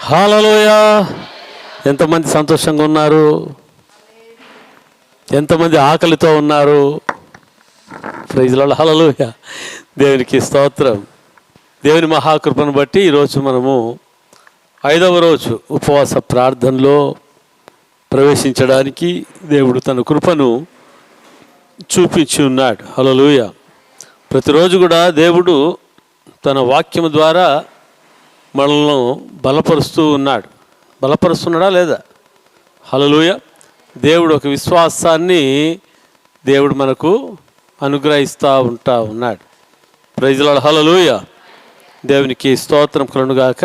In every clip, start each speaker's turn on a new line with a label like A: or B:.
A: హల్లెలూయా. ఎంతమంది సంతోషంగా ఉన్నారు? ఎంతమంది ఆకలితో ఉన్నారు? Praise Lord. హల్లెలూయా. దేవునికి స్తోత్రం. దేవుని మహాకృపను బట్టి ఈరోజు మనము 5వ రోజు ఉపవాస ప్రార్థనలో ప్రవేశించడానికి దేవుడు తన కృపను చూపించి ఉన్నాడు. హల్లెలూయా. ప్రతిరోజు కూడా దేవుడు తన వాక్యము ద్వారా మనల్ని బలపరుస్తూ ఉన్నాడు. బలపరుస్తున్నాడా లేదా? హల్లెలూయా. దేవుడు ఒక విశ్వాసాన్ని దేవుడు మనకు అనుగ్రహిస్తూ ఉన్నాడు. Praise Lord. హల్లెలూయా. దేవునికి స్తోత్రం కలుగునుగాక.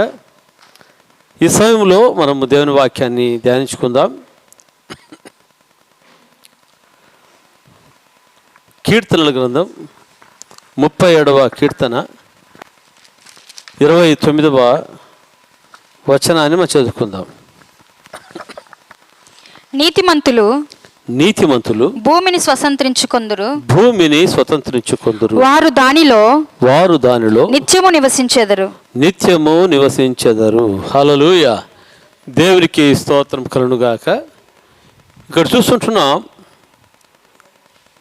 A: ఈ సమయంలో మనము దేవుని వాక్యాన్ని ధ్యానించుకుందాం. కీర్తనల గ్రంథం 37వ కీర్తన 29వ వచనాన్ని మనం చదువుకుందాం. నీతిమంతులు
B: భూమిని స్వతంత్రించుకొందురు. వారు దానిలో నిత్యము
A: నివసించెదరు. హల్లెలూయా. దేవునికి స్తోత్రం కలుగునుగాక. ఇక్కడ చూస్తుంటున్నాం,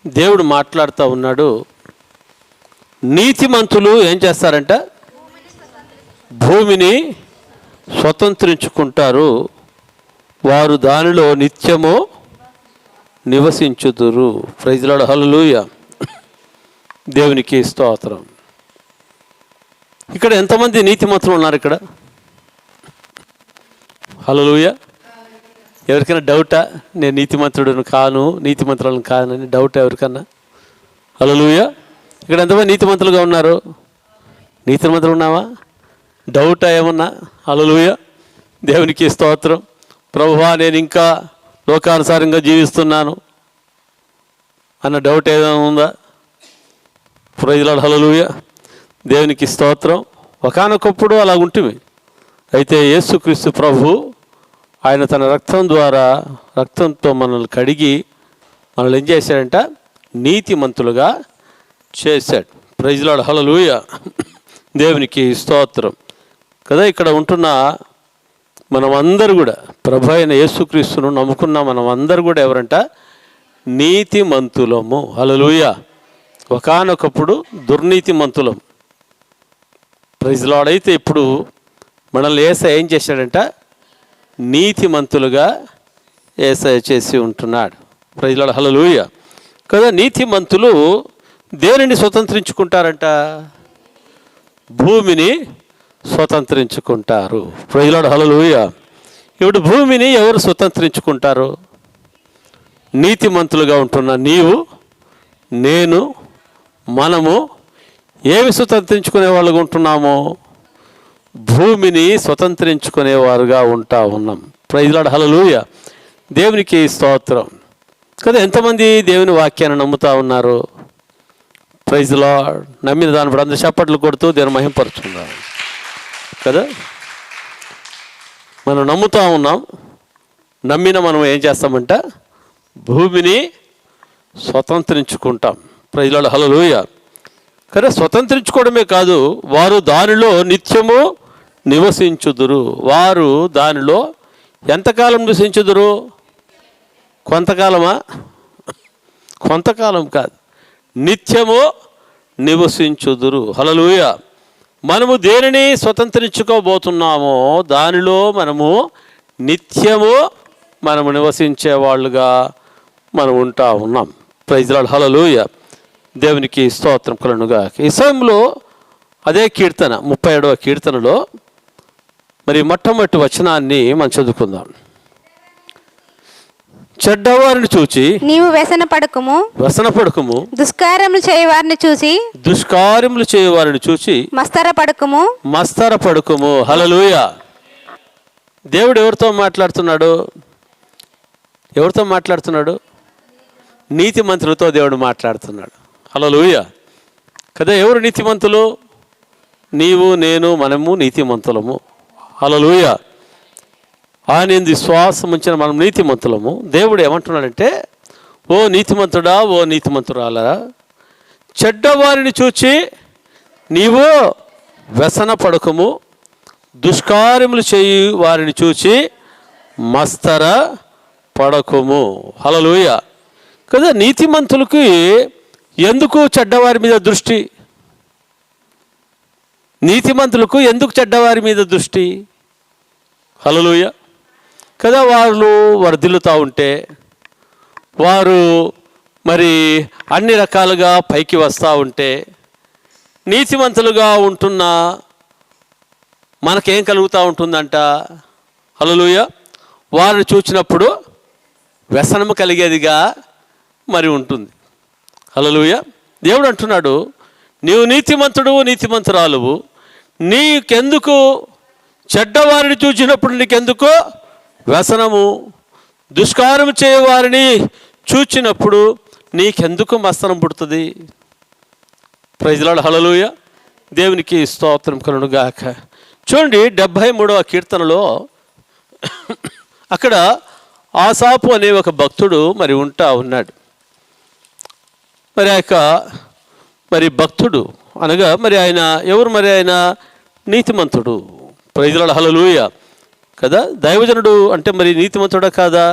A: దేవుడు మాట్లాడుతూ ఉన్నాడు. నీతిమంతులు ఏం చేస్తారంట? భూమిని స్వతంత్రించుకుంటారు. వారు దానిలో నిత్యము నివసించుదురు. Praise Lord. హల్లెలూయా. దేవునికి స్తోత్రం. ఇక్కడ ఎంతమంది నీతిమంతులు ఉన్నారు ఇక్కడ? హల్లెలూయా. ఎవరికైనా డౌటా? నేను నీతిమంతులను కానని డౌట్ ఎవరికన్నా? హల్లెలూయా. ఇక్కడ ఎంతమంది నీతిమంతులుగా ఉన్నారు? నీతిమంతులు ఉన్నావా? డౌటా ఏమన్నా? హల్లెలూయా. దేవునికి స్తోత్రం. ప్రభువా, నేను ఇంకా లోకానుసారంగా జీవిస్తున్నాను అన్న డౌట్ ఏదైనా ఉందా? Praise Lord. హల్లెలూయా. దేవునికి స్తోత్రం. ఒకానొకప్పుడు అలా ఉంటుంది. అయితే యేసుక్రీస్తు ప్రభు ఆయన తన రక్తంతో మనల్ని కడిగి మనల్ని ఏం చేశాడంట? నీతిమంతులుగా చేశాడు. Praise Lord. హల్లెలూయా. దేవునికి స్తోత్రం కదా. ఇక్కడ ఉంటున్న మనమందరూ కూడా ప్రభు అయిన యేసుక్రీస్తును నమ్ముకున్న మనమందరూ కూడా ఎవరంట? నీతిమంతులము. హల్లెలూయా. ఒకానొకప్పుడు దుర్నీతిమంతులం. Praise lord. అయితే ఇప్పుడు మనల్ని యేసయ్య ఏం చేశాడంట? నీతిమంతులుగా యేసయ్య చేసి ఉంటున్నాడు. Praise Lord. హల్లెలూయా కదా. నీతిమంతులు దేనిని స్వతంత్రించుకుంటారంట? భూమిని స్వతంత్రించుకుంటారు. Praise Lord. హల్లెలూయా. ఇప్పుడు భూమిని ఎవరు స్వతంత్రించుకుంటారు? నీతిమంతులుగా ఉంటున్న నీవు, నేను, మనము ఏమి స్వతంత్రించుకునే వాళ్ళుగా ఉంటున్నామో భూమిని స్వతంత్రించుకునేవారుగా ఉన్నాం. Praise Lord. హల్లెలూయా. దేవునికి స్తోత్రం కదా. ఎంతమంది దేవుని వాక్యాన్ని నమ్ముతూ ఉన్నారు? Praise Lord. నమ్మిన దాన్ని బట్టి అందరూ చప్పట్లు కొడుతూ దేవుని మహిమపరుచుకున్నారు కదా. మనం నమ్ముతూ ఉన్నాం. నమ్మిన మనం ఏం చేస్తామంట? భూమిని స్వతంత్రించుకుంటాం. Praise Lord. హల్లెలూయా కదా. స్వతంత్రించుకోవడమే కాదు, వారు దానిలో నిత్యము నివసించుదురు. వారు దానిలో ఎంతకాలం నివసించుదురు? కొంతకాలమా? కొంతకాలం కాదు, నిత్యము నివసించుదురు. హల్లెలూయా. మనము దేనిని స్వతంత్రించుకోబోతున్నామో దానిలో మనము నిత్యము నివసించే వాళ్ళుగా మనం ఉన్నాం. Praise Lord. హల్లెలూయా. దేవునికి స్తోత్రం కలుగునుగాక. ఈ సమయంలో అదే కీర్తన 37వ కీర్తనలో మరి మొట్టమొదటి వచనాన్ని మనం చదువుకుందాం. చెడ్డవారిని చూచి
B: నీవు వ్యసన పడకుము. దుష్కార్యములు చేయవారిని చూచి మస్తర పడకుము. హల్లెలూయా. దేవుడు ఎవరితో మాట్లాడుతున్నాడు? నీతిమంతులతో దేవుడు మాట్లాడుతున్నాడు. హల్లెలూయా కదా. ఎవరు నీతిమంతులు? నీవు, నేను, మనము నీతిమంతులము. హల్లెలూయా. ఆయన విశ్వాసం ఉంచిన మనం నీతిమంతులము. దేవుడు ఏమంటున్నాడంటే, ఓ నీతిమంతుడా, ఓ నీతిమంతురాలా, చెడ్డవారిని చూచి నీవు వ్యసన పడకము, దుష్కార్యములు చేయి వారిని చూచి మస్తర పడకుము. హల్లెలూయ. కదా నీతిమంతులకి ఎందుకు చెడ్డవారి మీద దృష్టి? నీతిమంతులకు ఎందుకు చెడ్డవారి మీద దృష్టి? హల్లెలూయ. కదా వాళ్ళు వర్ధిల్లుతూ ఉంటే, వారు మరి అన్ని రకాలుగా పైకి వస్తూ ఉంటే, నీతిమంతులుగా ఉంటున్న మనకేం కలుగుతూ ఉంటుందంట? హల్లెలూయ. వారిని చూచినప్పుడు వ్యసనము కలిగేదిగా మరి ఉంటుంది. హల్లెలూయ. దేవుడు అంటున్నాడు, నీవు నీతిమంతుడు నీతిమంతురాలువు, నీకెందుకు చెడ్డవారిని చూచినప్పుడు నీకెందుకు వ్యసనము, దుష్కారం చేయవారిని చూచినప్పుడు నీకెందుకు మస్తనం పుడుతుంది? Praise Lord. హల్లెలూయ. దేవునికి స్తోత్రం కలుగును గాక. చూడండి 73వ కీర్తనలో అక్కడ ఆసాపు అనే ఒక భక్తుడు మరి ఉంటా ఉన్నాడు. మరి ఆ యొక్క మరి భక్తుడు అనగా మరి ఆయన ఎవరు? మరి ఆయన నీతిమంతుడు. Praise Lord. హల్లెలూయ. కదా దైవజనుడు అంటే మరి నీతిమంతుడా కాదా?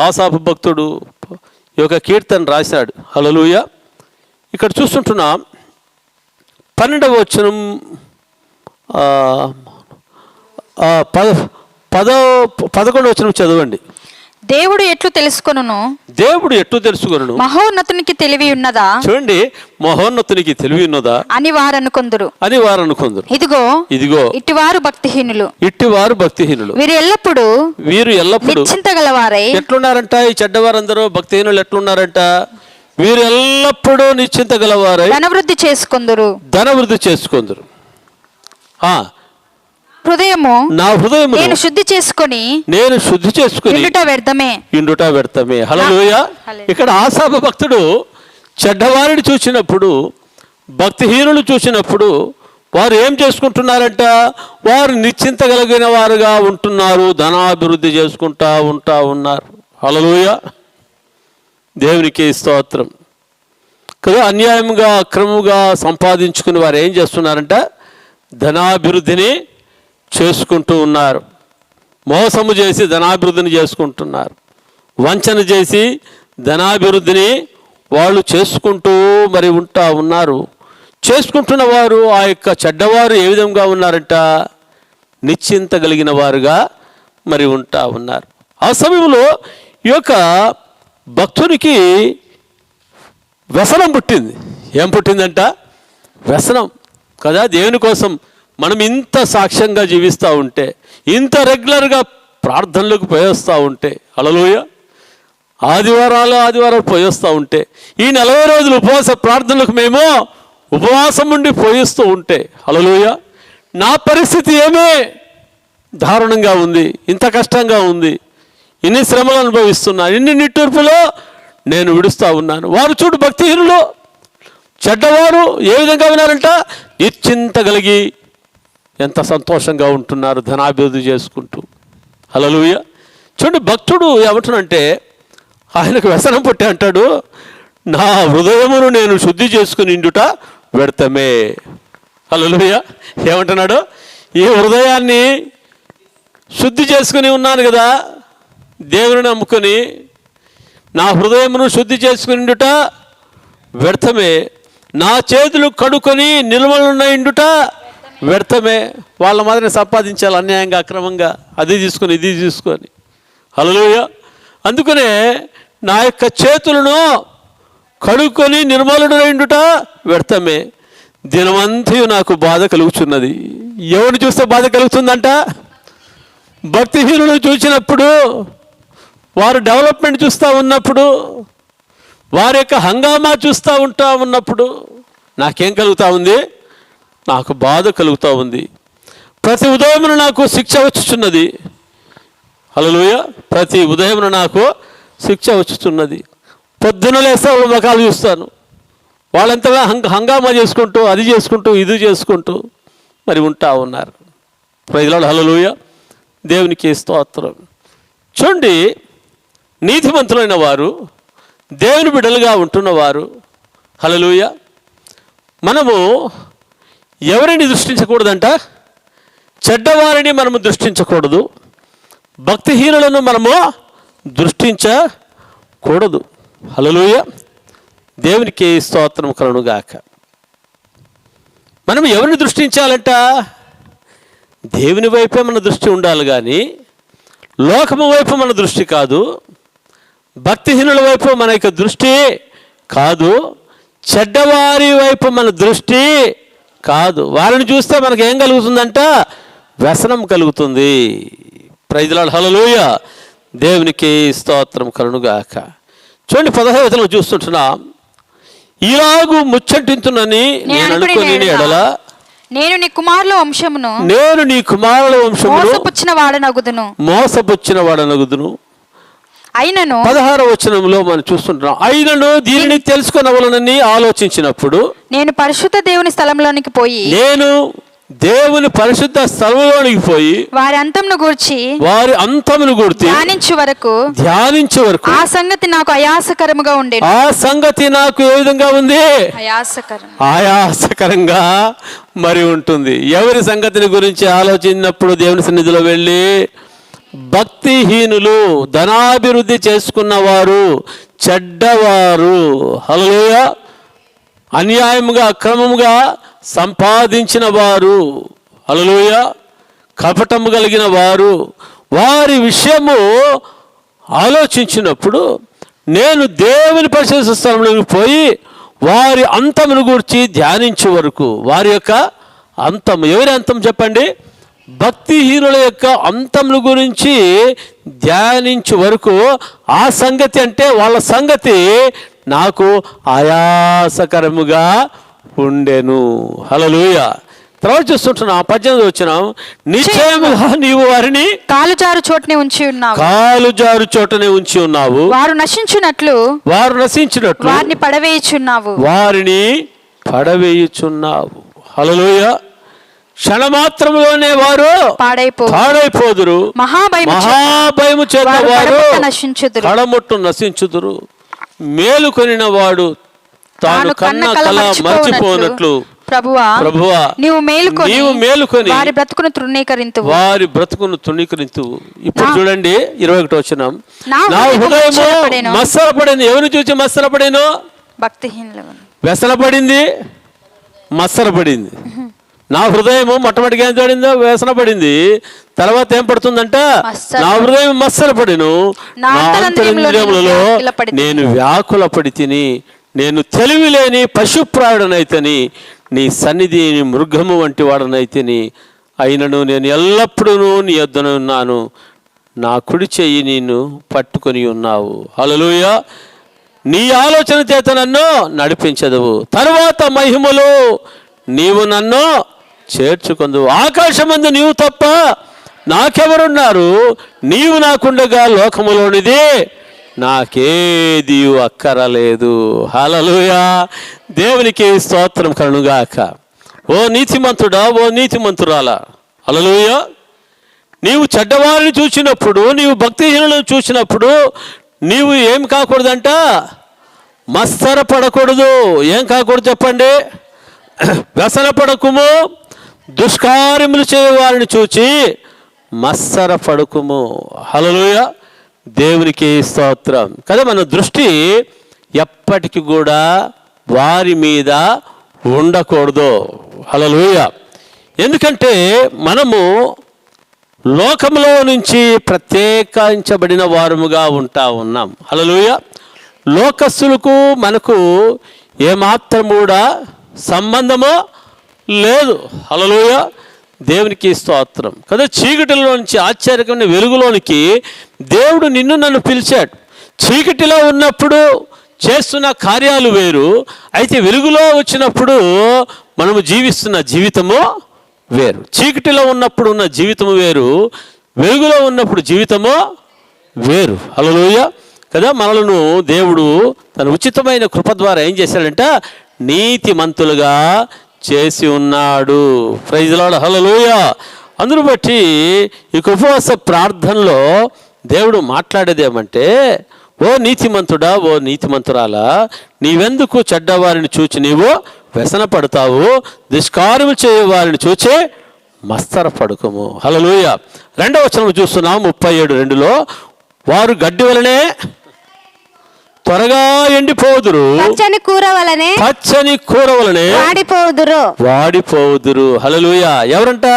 B: ఆసాపు భక్తుడు ఈ యొక్క కీర్తన రాశాడు. హల్లెలూయ. ఇక్కడ చూస్తుంటున్నాం 12వ వచనం 11వ వచనం చదవండి.
C: దేవుడు ఎట్లు తెలుసుకొనును?
B: దేవుడు ఎట్లు తెలుసుకొనును?
C: మహోన్నతునికి తెలివి ఉన్నదా?
B: చూడండి, మహోన్నతునికి తెలివి ఉన్నదా
C: అని వారు అనుకొందురు.
B: ఇదిగో
C: ఇటువారు భక్తిహీనులు.
B: వీరు ఎల్లప్పుడూ
C: నిశ్చింతగలవారై
B: ఎట్లున్నారంట? ఈ చెడ్డవారందరూ భక్తిహీనులు ఎట్లున్నారంట? వీరు ఎల్లప్పుడూ నిశ్చింతగలవారై ధనవృద్ధి చేసుకొందురు. నా హృదయము నేను శుద్ధి చేసుకొని ఇండుట వ్యర్థమే. హల్లెలూయ. ఇక్కడ ఆసాపు భక్తుడు చెడ్డవారిని చూసినప్పుడు, భక్తిహీనులు చూసినప్పుడు వారు ఏం చేసుకుంటున్నారంట? వారు నిశ్చింతగలిగిన వారుగా ఉంటున్నారు, ధనాభివృద్ధి చేసుకుంటా ఉన్నారు. హల్లెలూయ. దేవునికి స్తోత్రం. కదా అన్యాయంగా అక్రమంగా సంపాదించుకుని వారు ఏం చేస్తున్నారంట? ధనాభివృద్ధిని చేసుకుంటూ ఉన్నారు. మోసము చేసి ధనాభివృద్ధిని చేసుకుంటున్నారు. వంచన చేసి ధనాభివృద్ధిని వాళ్ళు చేసుకుంటూ మరి ఉన్నారు. చేసుకుంటున్న వారు ఆ యొక్క చెడ్డవారు ఏ విధంగా ఉన్నారంట? నిశ్చింత కలిగిన వారుగా మరి ఉన్నారు. ఆ సమయంలో ఈ యొక్క భక్తునికి వ్యసనం పుట్టింది. ఏం పుట్టిందంట? వ్యసనం. కదా దేవుని కోసం మనం ఇంత సాక్ష్యంగా జీవిస్తూ ఉంటే, ఇంత రెగ్యులర్గా ప్రార్థనలకు పోయేస్తూ ఉంటే, హల్లెలూయ, ఆదివారాలు పోయేస్తూ ఉంటే, ఈ 40 రోజులు ఉపవాస ప్రార్థనలకు మేము ఉపవాసం ఉండి పోయిస్తూ ఉంటే, హల్లెలూయ, నా పరిస్థితి ఏమే దారుణంగా ఉంది, ఇంత కష్టంగా ఉంది, ఇన్ని శ్రమలు అనుభవిస్తున్నాను, ఇన్ని నిట్టూర్పులో నేను విడుస్తూ ఉన్నాను. వారు చూడు భక్తిహీనులు, చెడ్డవారు ఏ విధంగా ఉన్నారంట? నిశ్చింత కలిగి ఎంత సంతోషంగా ఉంటున్నారు, ధనాభివృద్ధి చేసుకుంటూ. హల్లెలూయ. చూడండి, భక్తుడు ఏమంటున్నంటే ఆయనకు వ్యసనం పుట్టి అంటాడు, నా హృదయమును నేను శుద్ధి చేసుకుని ఇండుట వ్యర్థమే. హల్లెలూయ. ఏమంటున్నాడు? ఈ హృదయాన్ని శుద్ధి చేసుకుని ఉన్నాను కదా, దేవుని నమ్ముకొని నా హృదయమును శుద్ధి చేసుకుని ఇండుట వ్యర్థమే, నా చేతులు కడుక్కొని నిల్వలున్న ఇండుట వ్యర్థమే. వాళ్ళ మాదిరి సంపాదించాలి అన్యాయంగా అక్రమంగా, అది తీసుకొని ఇది తీసుకొని. హల్లెలూయ. అందుకనే నా యొక్క చేతులను కడుక్కొని నిర్మలుడైండుట వ్యర్థమే, దినమంతయు నాకు బాధ కలుగుతున్నది. ఎవరిని చూస్తే బాధ కలుగుతుందంట? భక్తిహీనులను చూసినప్పుడు, వారు డెవలప్మెంట్ చూస్తూ ఉన్నప్పుడు, వారి యొక్క హంగామా చూస్తూ ఉన్నప్పుడు నాకేం కలుగుతూ ఉంది? నాకు బాధ కలుగుతూ ఉంది. ప్రతి ఉదయమున నాకు శిక్ష వచ్చుచున్నది. హల్లెలూయ. ప్రతి ఉదయమున నాకు శిక్ష వచ్చుచున్నది. పొద్దున లేస్తే వాళ్ళ ముఖాలు చూస్తాను, వాళ్ళంతగా హంగామా చేసుకుంటూ అది చేసుకుంటూ ఇది చేసుకుంటూ మరి ఉన్నారు. Praise Lord. హల్లెలూయ. దేవునికి స్తోత్రం. చూడండి, నీతిమంతులైన వారు, దేవుని బిడ్డలుగా ఉంటున్నవారు, హల్లెలూయ, మనము ఎవరిని దృష్టించకూడదంట? చెడ్డవారిని మనము దృష్టించకూడదు, భక్తిహీనులను మనము దృష్టించకూడదు. హల్లెలూయా, దేవునికి స్తోత్రం కలుగునుగాక. మనం ఎవరిని దృష్టించాలంట? దేవుని వైపే మన దృష్టి ఉండాలి కానీ లోకము వైపు మన దృష్టి కాదు, భక్తిహీనుల వైపు మన యొక్క దృష్టి కాదు, చెడ్డవారి వైపు మన దృష్టి కాదు. వారిని చూస్తే మనకు ఏం కలుగుతుందంట? వ్యసనం కలుగుతుంది. ప్రైజ్ ది లార్డ్, హల్లెలూయా, దేవునికి స్తోత్రం కలుగునుగాక. చూడండి 15వ వచనం చూస్తుంటున్నాం. ఇలాగు ముచ్చటింతునని నేను అనుకుని ఎడల
C: నేను నీ కుమారుల వంశమును
B: మోసపుచ్చిన వాడనగుదును.
C: అయినను
B: 16వ వచనంలో మనం చూస్తుంటున్నాం. అయినను దీనిని తెలుసుకొనవలనని ఆలోచించినప్పుడు
C: నేను పరిశుద్ధ దేవుని స్థలంలోనికి పోయి
B: దేవుని పరిశుద్ధ స్థలంలోనికి పోయి
C: వారి అంతమును గూర్చి
B: ధ్యానించే వరకు
C: ఆ సంగతి నాకు అయాసకరముగా ఉండేది.
B: ఆ సంగతి నాకు ఏ విధంగా ఉంది? ఆయాసకరంగా మరి ఉంటుంది. ఎవరి సంగతిని గురించి ఆలోచించినప్పుడు దేవుని సన్నిధిలో వెళ్ళి భక్తిహీనులు, ధనాభివృద్ధి చేసుకున్నవారు, చెడ్డవారు, హల్లెలూయా, అన్యాయముగా అక్రమముగా సంపాదించిన వారు, హల్లెలూయా, కపటము కలిగిన వారు, వారి విషయము ఆలోచించినప్పుడు నేను దేవుని పరిశుద్ధ స్థలంలోకి పోయి వారి అంతమును గూర్చి ధ్యానించే వరకు, వారి యొక్క అంతం, ఎవరి అంతం చెప్పండి? భక్తిహీనుల యొక్క అంతమును గురించి ధ్యానించే వరకు ఆ సంగతి అంటే వాళ్ళ సంగతి నాకు ఆయాసకరముగా ఉండెను. హల్లెలూయా. తర్వాత చూస్తుంటున్నా 18వ వచనం. నిశ్చయముగా నీవు వారిని
C: కాలుజారు చోటనే ఉంచి ఉన్నావు. వారు నశించినట్లు వారిని పడవేయుచున్నావు. హల్లెలూయా. క్షణమాత్రములోనే వారు పాడైపోదురు. మహాభయము చేత వారు కడముట్టు నశించుదురు. మేలుకొనిన వాడు తాను కన్న కల మర్చిపోనట్లు ప్రభువా నీవు మేలుకొని వారి బ్రతుకును తృణీకరింతువు. ఇప్పుడు చూడండి 21వ వచనం. నా హృదయము మత్సరపడింది. ఎవరిని చూసి మత్సరపడేను? భక్తిహీనులను. వ్యసనపడింది, మత్సరపడింది. నా హృదయము మొట్టమొదటిగా ఏం పడిందో? వ్యసనపడింది. తర్వాత ఏం పడుతుందంట? నా హృదయం మత్సరపడిను, నా అంతరింద్రియములలో నేను వ్యాకుల పడి తిని, నేను తెలివి లేని పశుప్రాయుడనైతని, నీ సన్నిధి మృగము వంటి వాడనైతని, అయినను నేను ఎల్లప్పుడూ నీ యొద్దన ఉన్నాను, నా కుడి చెయ్యి నిన్ను పట్టుకొని ఉన్నావు. హల్లెలూయా. నీ ఆలోచన చేత నన్ను నడిపించదవు. తరువాత మహిమలో నీవు నన్ను చేర్చుకుందువు. ఆకాశమందు నీవు తప్ప నాకెవరున్నారు? నీవు నాకుండగా లోకములోనిది నాకేది అక్కరలేదు. హల్లెలూయా. దేవునికి స్తోత్రం కలుగునుగాక. ఓ నీతిమంతుడా, ఓ నీతిమంతురాలా, హల్లెలూయా. నీవు చెడ్డవారిని చూసినప్పుడు, నీవు భక్తిహీనులను చూసినప్పుడు నీవు ఏం కాకూడదంట? మత్సరపడకూడదు. ఏం కాకూడదు చెప్పండి? వ్యసనపడకుము, దుష్కార్యములు చేయవారిని చూచి మత్సరపడకుము. హల్లెలూయా. దేవునికి స్తోత్రం కదా. మన దృష్టి ఎప్పటికీ కూడా వారి మీద ఉండకూడదు. హల్లెలూయా. ఎందుకంటే మనము లోకంలో నుంచి ప్రత్యేకించబడిన వారముగా ఉన్నాం. హల్లెలూయా. లోకస్తులకు మనకు ఏమాత్రం కూడా సంబంధము లేదు. హల్లెలూయా. దేవునికి స్తోత్రం కదా. చీకటిలో నుంచి ఆశ్చర్యకరమైన వెలుగులోనికి దేవుడు నిన్ను నన్ను పిలిచాడు. చీకటిలో ఉన్నప్పుడు చేస్తున్న కార్యాలు వేరు, అయితే వెలుగులో వచ్చినప్పుడు మనము జీవిస్తున్న జీవితము వేరు. చీకటిలో ఉన్నప్పుడు ఉన్న జీవితము వేరు, వెలుగులో ఉన్నప్పుడు జీవితము వేరు. హల్లెలూయా కదా. మనలను దేవుడు తన ఉచితమైన కృప ద్వారా ఏం చేశాడంట? నీతిమంతులుగా చేసి ఉన్నాడు. ప్రైజ్ ది లార్డ్, హల్లెలూయా. అందును బట్టి ఈ ఉపవాస ప్రార్థనలో దేవుడు మాట్లాడేది ఏమంటే, ఓ నీతిమంతుడా, ఓ నీతిమంతురాలా, నీవెందుకు చెడ్డవారిని చూచి నీవు వ్యసన పడతావు? దుష్కార్యము చేయవారిని చూచి మస్తరపడుకుము. హల్లెలూయా. 2వ వచనం చూస్తున్నాం 37:2లో, వారు గడ్డి వలనే త్వరగా ఎండిపోదురు,
D: పచ్చని కూర వలనే
C: వాడిపోదురు. హల్లెలూయా. ఎవరంట?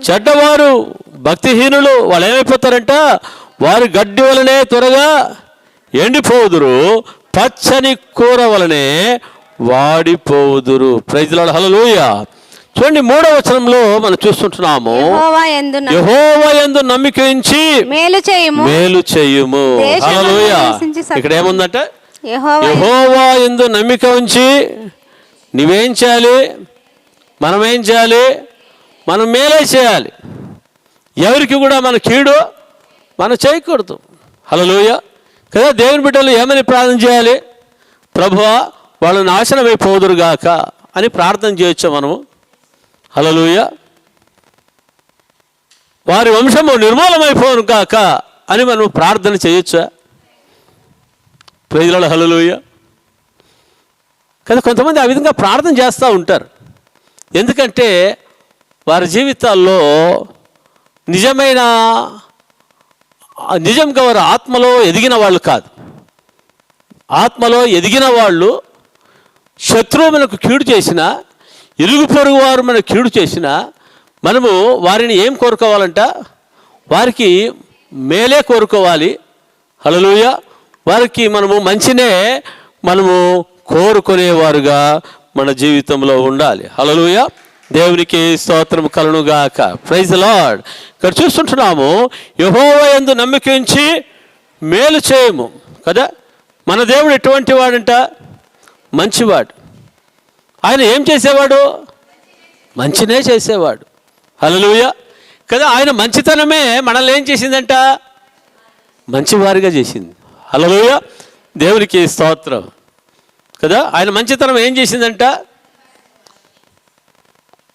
C: చెడ్డవారు, భక్తిహీనులు. వాళ్ళు ఏమైపోతారంట? వారు గడ్డి వలనే త్వరగా ఎండిపోదురు, పచ్చని కూర వలనే వాడిపోదురు. Praise Lord. హల్లెలూయా. చూడండి 3వ వచనంలో మనం చూస్తుంటున్నాము, యెహోవా యందు నమ్మిక ఉంచి మేలు చేయుము. హల్లెలూయా. ఇక్కడ ఏముందంట? యెహోవా యందు నమ్మిక ఉంచి నువ్వేం చేయాలి? మనం ఏం చేయాలి? మనం మేలే చేయాలి. ఎవరికి కూడా మన కీడు మనం చేయకూడదు. హల్లెలూయా. కదా దేవుని బిడ్డలు ఏమని ప్రార్థన చేయాలి? ప్రభువా వాళ్ళు నాశనమైపోదురుగాక అని ప్రార్థన చేయొచ్చు మనము. హల్లెలూయా. వారి వంశము నిర్మూలమైపోను కాక అని మనం ప్రార్థన చేయొచ్చా? Praise Lord. హల్లెలూయా. కదా కొంతమంది ఆ విధంగా ప్రార్థన చేస్తూ ఉంటారు. ఎందుకంటే వారి జీవితాల్లో నిజంగా వారు ఆత్మలో ఎదిగిన వాళ్ళు కాదు. ఆత్మలో ఎదిగిన వాళ్ళు శత్రువు మనకు కీడు చేసినా, ఇరుగు పొరుగు వారు మనకు కీడు చేసినా, మనము వారిని ఏం కోరుకోవాలంట? వారికి మేలే కోరుకోవాలి. హల్లెలూయా. వారికి మనము మంచినే కోరుకునేవారుగా మన జీవితంలో ఉండాలి. హల్లెలూయా. దేవునికి స్తోత్రం కలుగుగాక. Praise the Lord. ఇక్కడ చూస్తుంటున్నాము, యెహోవా యందు నమ్మిక ఉంచి మేలు చేయము. కదా మన దేవుడు ఎటువంటి వాడంట? మంచివాడు. ఆయన ఏం చేసేవాడు? మంచినే చేసేవాడు. హల్లెలూయా. కదా ఆయన మంచితనమే మనల్ని ఏం చేసిందంట? మంచివారిగా చేసింది. హల్లెలూయా. దేవునికి స్తోత్రం. కదా ఆయన మంచితనం ఏం చేసిందంట?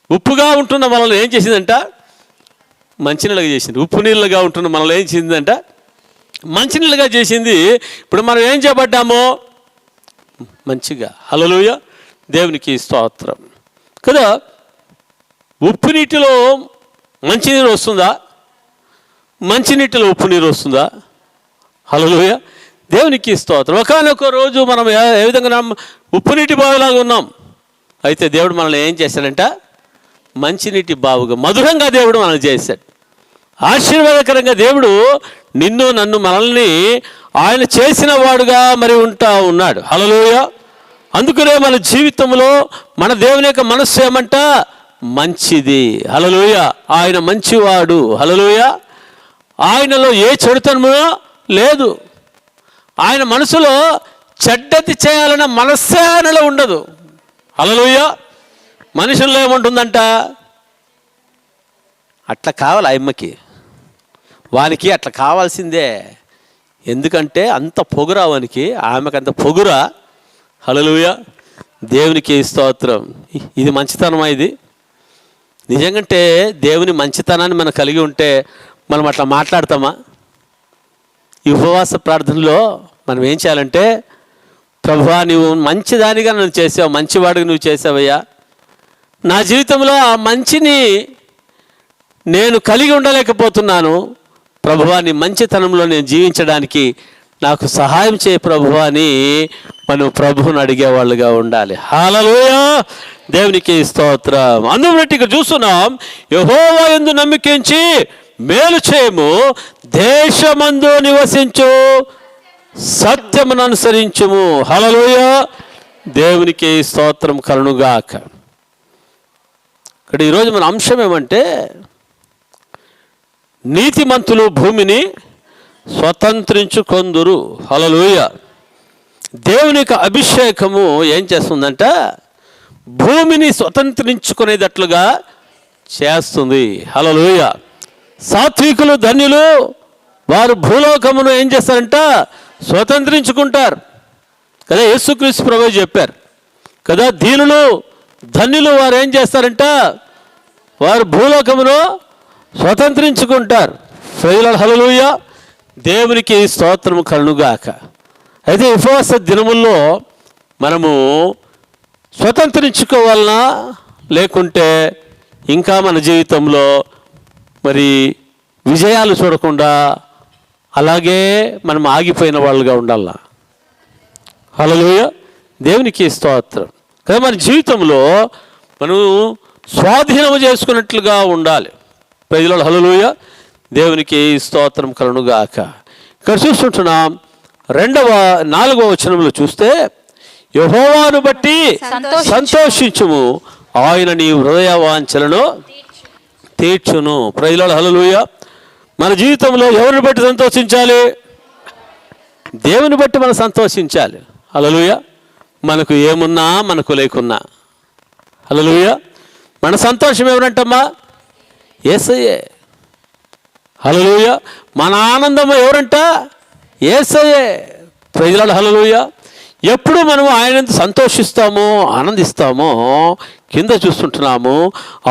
C: ఉప్పుగా ఉంటున్న మనల్ని ఏం చేసిందంట? మంచినీళ్ళగా చేసింది. ఉప్పు నీళ్ళగా ఉంటున్న మనల్ని ఏం చేసిందంట? మంచినీళ్ళగా చేసింది. ఇప్పుడు మనం ఏం చేయబడ్డామో? మంచిగా. హల్లెలూయా. దేవునికి స్తోత్రం. కదా ఉప్పు నీటిలో మంచినీరు వస్తుందా? మంచినీటిలో ఉప్పు నీరు వస్తుందా? హల్లెలూయా. దేవునికి స్తోత్రం. ఒకనొక రోజు మనం ఏ విధంగా ఉప్పు నీటి బావిలాగా ఉన్నాం. అయితే దేవుడు మనల్ని ఏం చేశాడంట? మంచినీటి బావుగా, మధురంగా దేవుడు మనల్ని చేశాడు. ఆశీర్వాదకరంగా దేవుడు నిన్ను నన్ను మనల్ని ఆయన చేసిన వాడుగా మరి ఉంటా ఉన్నాడు. హల్లెలూయా. అందుకనే మన జీవితంలో మన దేవుని యొక్క మనస్సు ఏమంట? మంచిది. హల్లెలూయా. ఆయన మంచివాడు. హల్లెలూయా. ఆయనలో ఏ చెడుతనమో లేదు. ఆయన మనసులో చెడ్డది చేయాలన్న మనస్సే ఆయనలో ఉండదు. హల్లెలూయా. మనుషుల్లో ఏముంటుందంట? అట్లా కావాలి అమ్మకి, వానికి అట్లా కావాల్సిందే. ఎందుకంటే అంత పొగురా వానికి, ఆమెకు అంత పొగురా. హల్లెలూయా. దేవునికి స్తోత్రం. ఇది మంచితనమా? ఇది నిజంగంటే దేవుని మంచితనాన్ని మనం కలిగి ఉంటే మనం అట్లా మాట్లాడతామా? ఈ ఉపవాస ప్రార్థనలో మనం ఏం చేయాలంటే, ప్రభువా నువ్వు మంచిదానిగా నన్ను చేసావు, మంచివాడిగా నువ్వు చేసావయ్యా. నా జీవితంలో ఆ మంచిని నేను కలిగి ఉండలేకపోతున్నాను. ప్రభువా నీ మంచితనంలో నేను జీవించడానికి నాకు సహాయం చేయ ప్రభువా అని మనం ప్రభువుని అడిగేవాళ్ళుగా ఉండాలి. హల్లెలూయా. దేవునికి స్తోత్రం. అందుబట్టి ఇక్కడ చూస్తున్నాం, యెహోవా యందు నమ్మిక ఉంచి మేలు చేయము, దేశమందు నివసించు, సత్యమును అనుసరించుము. హల్లెలూయా. దేవునికి స్తోత్రం కలుగుగాక. ఇక్కడ ఈరోజు మన అంశం ఏమంటే, నీతిమంతులు భూమిని స్వతంత్రించుకొందురు. హల్లెలూయా. దేవుని యొక్క అభిషేకము ఏం చేస్తుందంట? భూమిని స్వతంత్రించుకునేటట్లుగా చేస్తుంది. హల్లెలూయా. సాత్వికులు ధన్యులు, వారు భూలోకమును ఏం చేస్తారంట? స్వతంత్రించుకుంటారు. కదా యేసుక్రీస్తు ప్రభువు చెప్పారు కదా, దీనులు ధన్యులు వారు ఏం చేస్తారంట? వారు భూలోకమును స్వతంత్రించుకుంటారు. Praise Lord. హల్లెలూయా. దేవునికి స్తోత్రము కలుగుగాక. అయితే ఉపవాస దినముల్లో మనము స్వతంత్రించుకోవాలనా లేకుంటే ఇంకా మన జీవితంలో మరి విజయాలు చూడకుండా అలాగే మనం ఆగిపోయిన వాళ్ళుగా ఉండాల. హల్లెలూయా, దేవునికి స్తోత్రం. కదా మన జీవితంలో మనం స్వాధీనం చేసుకున్నట్లుగా ఉండాలి. ప్రజల హల్లెలూయా, దేవునికి స్తోత్రం కలుగునుగాక. ఇక్కడ చూస్తుంటున్నాం 4వ వచనంలో చూస్తే, యెహోవాను బట్టి సంతోషించుము, ఆయన నీ హృదయ వాంఛలను తీర్చును. ప్రజల హల్లెలూయా, మన జీవితంలో ఎవరిని బట్టి సంతోషించాలి? దేవుని బట్టి మనం సంతోషించాలి. హల్లెలూయా, మనకు ఏమున్నా మనకు లేకున్నా. హల్లెలూయా, మన సంతోషం ఎవరంటమ్మా? యేసయ్యే. హల్లెలూయా, మన ఆనందం ఎవరంట? యేసయ్యే. ప్రజల హల్లెలూయా, ఎప్పుడు మనం ఆయన సంతోషిస్తామో ఆనందిస్తామో కింద చూస్తుంటున్నాము,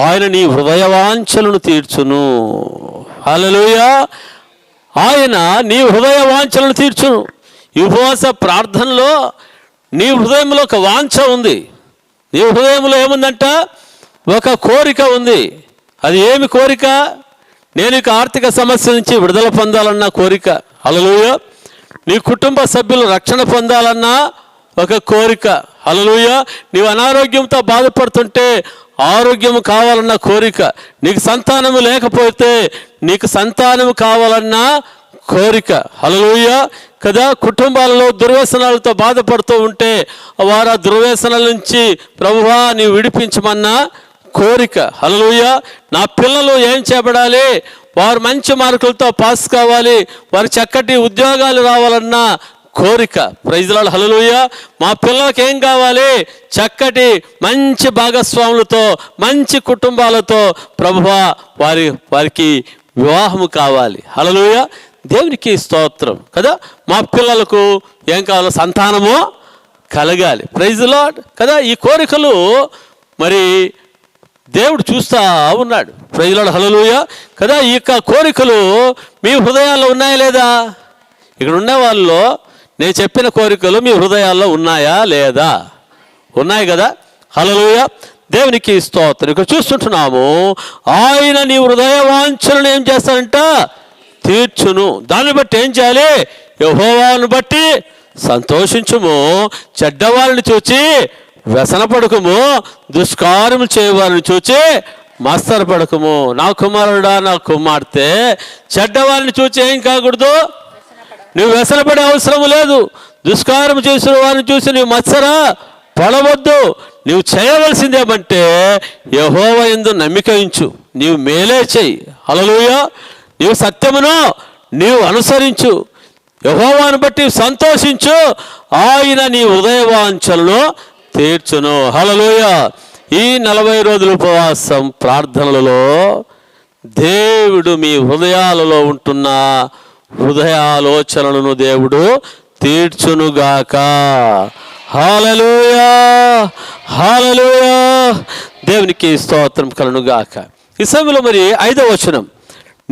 C: ఆయన నీ హృదయ వాంఛలను తీర్చును. హల్లెలూయా, ఆయన నీ హృదయ వాంఛలను తీర్చును. ఈ ఉపవాస ప్రార్థనలో నీ హృదయంలో ఒక వాంఛ ఉంది. నీ హృదయంలో ఏముందంట? ఒక కోరిక ఉంది. అది ఏమి కోరిక? నేను ఇక ఆర్థిక సమస్య నుంచి విడుదల పొందాలన్న కోరిక. హల్లెలూయా, నీ కుటుంబ సభ్యులు రక్షణ పొందాలన్న ఒక కోరిక. హల్లెలూయా, నీవు అనారోగ్యంతో బాధపడుతుంటే ఆరోగ్యం కావాలన్న కోరిక. నీకు సంతానము లేకపోతే నీకు సంతానము కావాలన్న కోరిక. హల్లెలూయా, కదా కుటుంబాలలో దుర్వ్యసనాలతో బాధపడుతూ ఉంటే వారు ఆ దుర్వ్యసనాల నుంచి ప్రభువా నీవు విడిపించమన్న కోరిక. హల్లెలూయా, నా పిల్లలు ఏం చేయబడాలి? వారు మంచి మార్కులతో పాస్ కావాలి, వారు చక్కటి ఉద్యోగాలు రావాలన్న కోరిక. Praise the Lord. హల్లెలూయా, మా పిల్లలకి ఏం కావాలి? చక్కటి మంచి భాగస్వాములతో మంచి కుటుంబాలతో ప్రభువా వారికి వివాహము కావాలి. హల్లెలూయా, దేవునికి స్తోత్రం. కదా మా పిల్లలకు ఏం కావాలో? సంతానము కలగాలి. Praise the Lord. కదా ఈ కోరికలు మరి దేవుడు చూస్తూ ఉన్నాడు. Praise the Lord. హల్లెలూయా, కదా ఈ యొక్క కోరికలు మీ హృదయాల్లో ఉన్నాయా లేదా? ఇక్కడ ఉన్న వాళ్ళలో నేను చెప్పిన కోరికలు మీ హృదయాల్లో ఉన్నాయా లేదా? ఉన్నాయి కదా. హల్లెలూయా, దేవునికి స్తోత్రం. ఇక్కడ చూస్తుంటున్నాము, ఆయన నీ హృదయ వాంఛలను ఏం చేస్తాడంట? తీర్చును. దాన్ని బట్టి ఏం చేయాలి? యెహోవాను బట్టి సంతోషించుము, చెడ్డవారిని చూచి వ్యసనపడకము, దుష్కార్యములు చేయవారిని చూచి మత్సరపడకము. నా కుమారుడా, నా కుమార్తె, చెడ్డవారిని చూచి ఏం కాకూడదు? నువ్వు వ్యసనపడే అవసరం లేదు. దుష్కారం చేసిన వారిని చూసి నువ్వు మత్సర పడవద్దు. నువ్వు చేయవలసిందేమంటే యెహోవా యందు నమ్మిక ఉంచు, నీవు మేలే చెయ్యి. హల్లెలూయా, నీవు సత్యమును నీవు అనుసరించు, యెహోవాను బట్టి సంతోషించు, ఆయన నీ హృదయ వాంఛలను తీర్చును. హల్లెలూయా, ఈ 40 రోజుల ఉపవాసం ప్రార్థనలలో దేవుడు మీ హృదయాలలో ఉంటున్న హృదయాలోచనలను దేవుడు తీర్చునుగాక. హల్లెలూయా, హల్లెలూయా, దేవునికి స్తోత్రం కలుగునుగాక. ఈ సమయంలో మరి 5వ వచనం,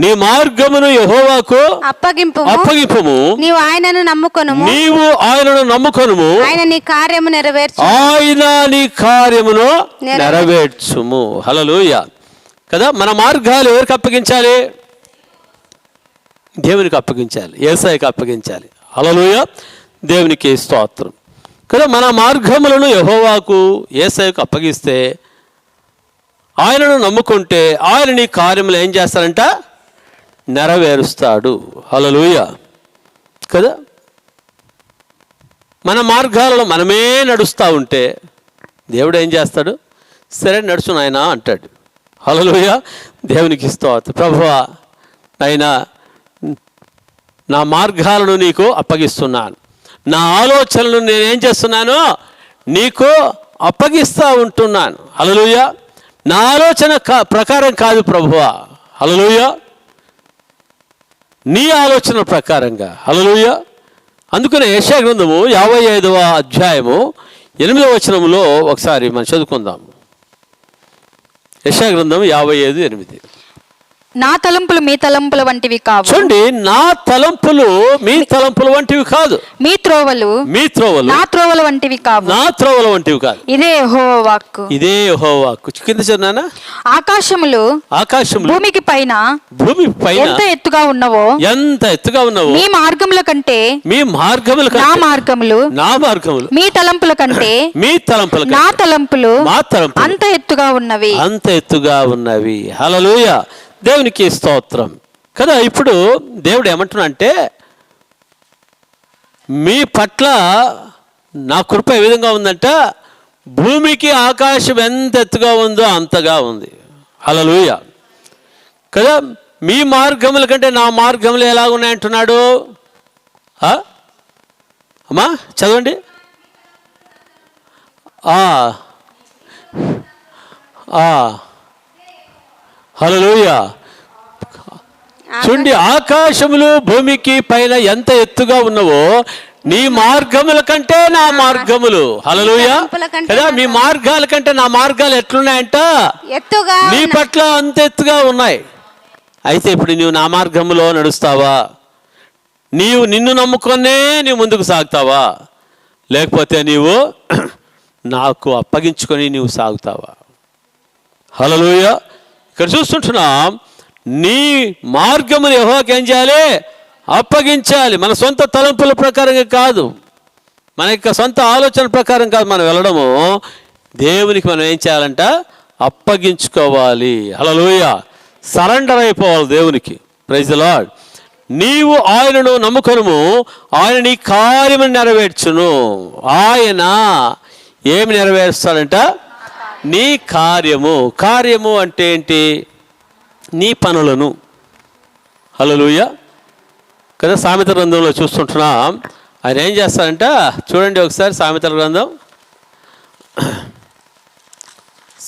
C: నీ మార్గమును యెహోవాకు అప్పగింపుము, నీవు ఆయనను నమ్ముకొనుము, ఆయన నీ కార్యమును నెరవేర్చుము. హల్లెలూయా, కదా మన మార్గాలు ఎవరికి అప్పగించాలి? దేవునికి అప్పగించాలి, యేసయ్యకి అప్పగించాలి. హల్లెలూయా, దేవునికి స్తోత్రం. కదా మన మార్గములను యెహోవాకు యేసయ్యకు అప్పగిస్తే, ఆయనను నమ్ముకుంటే ఆయన నీ కార్యములు ఏం చేస్తారంట? నెరవేరుస్తాడు. హల్లెలూయా, కదా మన మార్గాలలో మనమే నడుస్తూ ఉంటే దేవుడు ఏం చేస్తాడు? సరే నడుచు నాయనా అంటాడు. హల్లెలూయా, దేవునికి స్తోత్రం. ప్రభువా, నాయనా నా మార్గాలను నీకు అప్పగిస్తున్నాను, నా ఆలోచనలు నేనేం చేస్తున్నాను? నీకు అప్పగిస్తూ ఉంటున్నాను. హల్లెలూయా, నా ఆలోచన ప్రకారం కాదు ప్రభువా. హల్లెలూయా, నీ ఆలోచన ప్రకారంగా. హల్లెలూయా, అందుకనే యెషయా గ్రంథము 55వ అధ్యాయము 8వ వచనంలో ఒకసారి మనం చదువుకుందాం. యెషయా గ్రంథం 55:8.
E: నా తలంపులు మీ తలంపుల వంటివి కావు.
C: చూడండి, నా తలంపులు మీ తలంపుల వంటివి కాదు,
E: మీ త్రోవలు
C: మీ త్రోవలు
E: నా త్రోవల వంటివి కావు.
C: నా త్రోవల వంటివి కాదు.
E: ఇదే యెహోవా వాక్కు.
C: ఇదే యెహోవా వాక్కు. కింద చదివానా?
E: ఆకాశములు
C: ఆకాశములు
E: భూమికి పైన
C: భూమి పైన
E: ఎంత ఎత్తుగా ఉన్నవో,
C: ఎంత ఎత్తుగా ఉన్నావో,
E: మీ మార్గముల కంటే
C: మీ మార్గముల
E: నా
C: కంటే
E: మార్గములు,
C: నా మార్గములు,
E: మీ తలంపుల కంటే
C: మీ తలంపుల
E: నా
C: కంటే
E: తలంపులు
C: మా తలంపులు
E: అంత ఎత్తుగా ఉన్నవి.
C: అంత ఎత్తుగా ఉన్నవి. హల్లెలూయా, దేవునికి స్తోత్రం కదా. ఇప్పుడు దేవుడు ఏమంటున్నా అంటే, మీ పట్ల నా కృప ఏ విధంగా ఉందంట, భూమికి ఆకాశం ఎంత ఎత్తుగా ఉందో అంతగా ఉంది. హల్లెలూయా కదా. మీ మార్గముల కంటే నా మార్గములు ఎలా ఉన్నాయంటున్నాడు. అమ్మా చదవండి. హల్లెలూయా. చూడండి, ఆకాశములు భూమికి పైన ఎంత ఎత్తుగా ఉన్నవో నీ మార్గముల కంటే నా మార్గములు. హల్లెలూయా కదా. మీ మార్గాల కంటే నా మార్గాలు ఎట్లున్నాయంట,
D: ఎత్తుగా
C: నీ పట్ల అంత ఎత్తుగా ఉన్నాయి. అయితే ఇప్పుడు నీవు నా మార్గములో నడుస్తావా? నిన్ను నమ్ముకొనే నీవు ముందుకు సాగుతావా, లేకపోతే నీవు నాకు అప్పగించుకొని నీవు సాగుతావా? హల్లెలూయా. ఇక్కడ చూస్తుంటున్నాం, నీ మార్గమును యెహోవాకు ఏం చేయాలి? అప్పగించాలి. మన సొంత తలంపుల ప్రకారంగా కాదు, మన యొక్క సొంత ఆలోచన ప్రకారం కాదు మనం వెళ్ళడము. దేవునికి మనం ఏం చేయాలంట? అప్పగించుకోవాలి. హల్లెలూయా. సరెండర్ అయిపోవాలి దేవునికి. Praise the Lord. నీవు ఆయనను నమ్ముకొనుము, ఆయన నీ కార్యమును నెరవేర్చును. ఆయన ఏమి నెరవేరుస్తాడంట? నీ కార్యము. కార్యము అంటే ఏంటి? నీ పనులను. హల్లెలూయా కదా. సామెతల గ్రంథంలో చూస్తుంటున్నాం, ఆయన ఏం చేస్తాడంట చూడండి ఒకసారి. సామెతల గ్రంథం,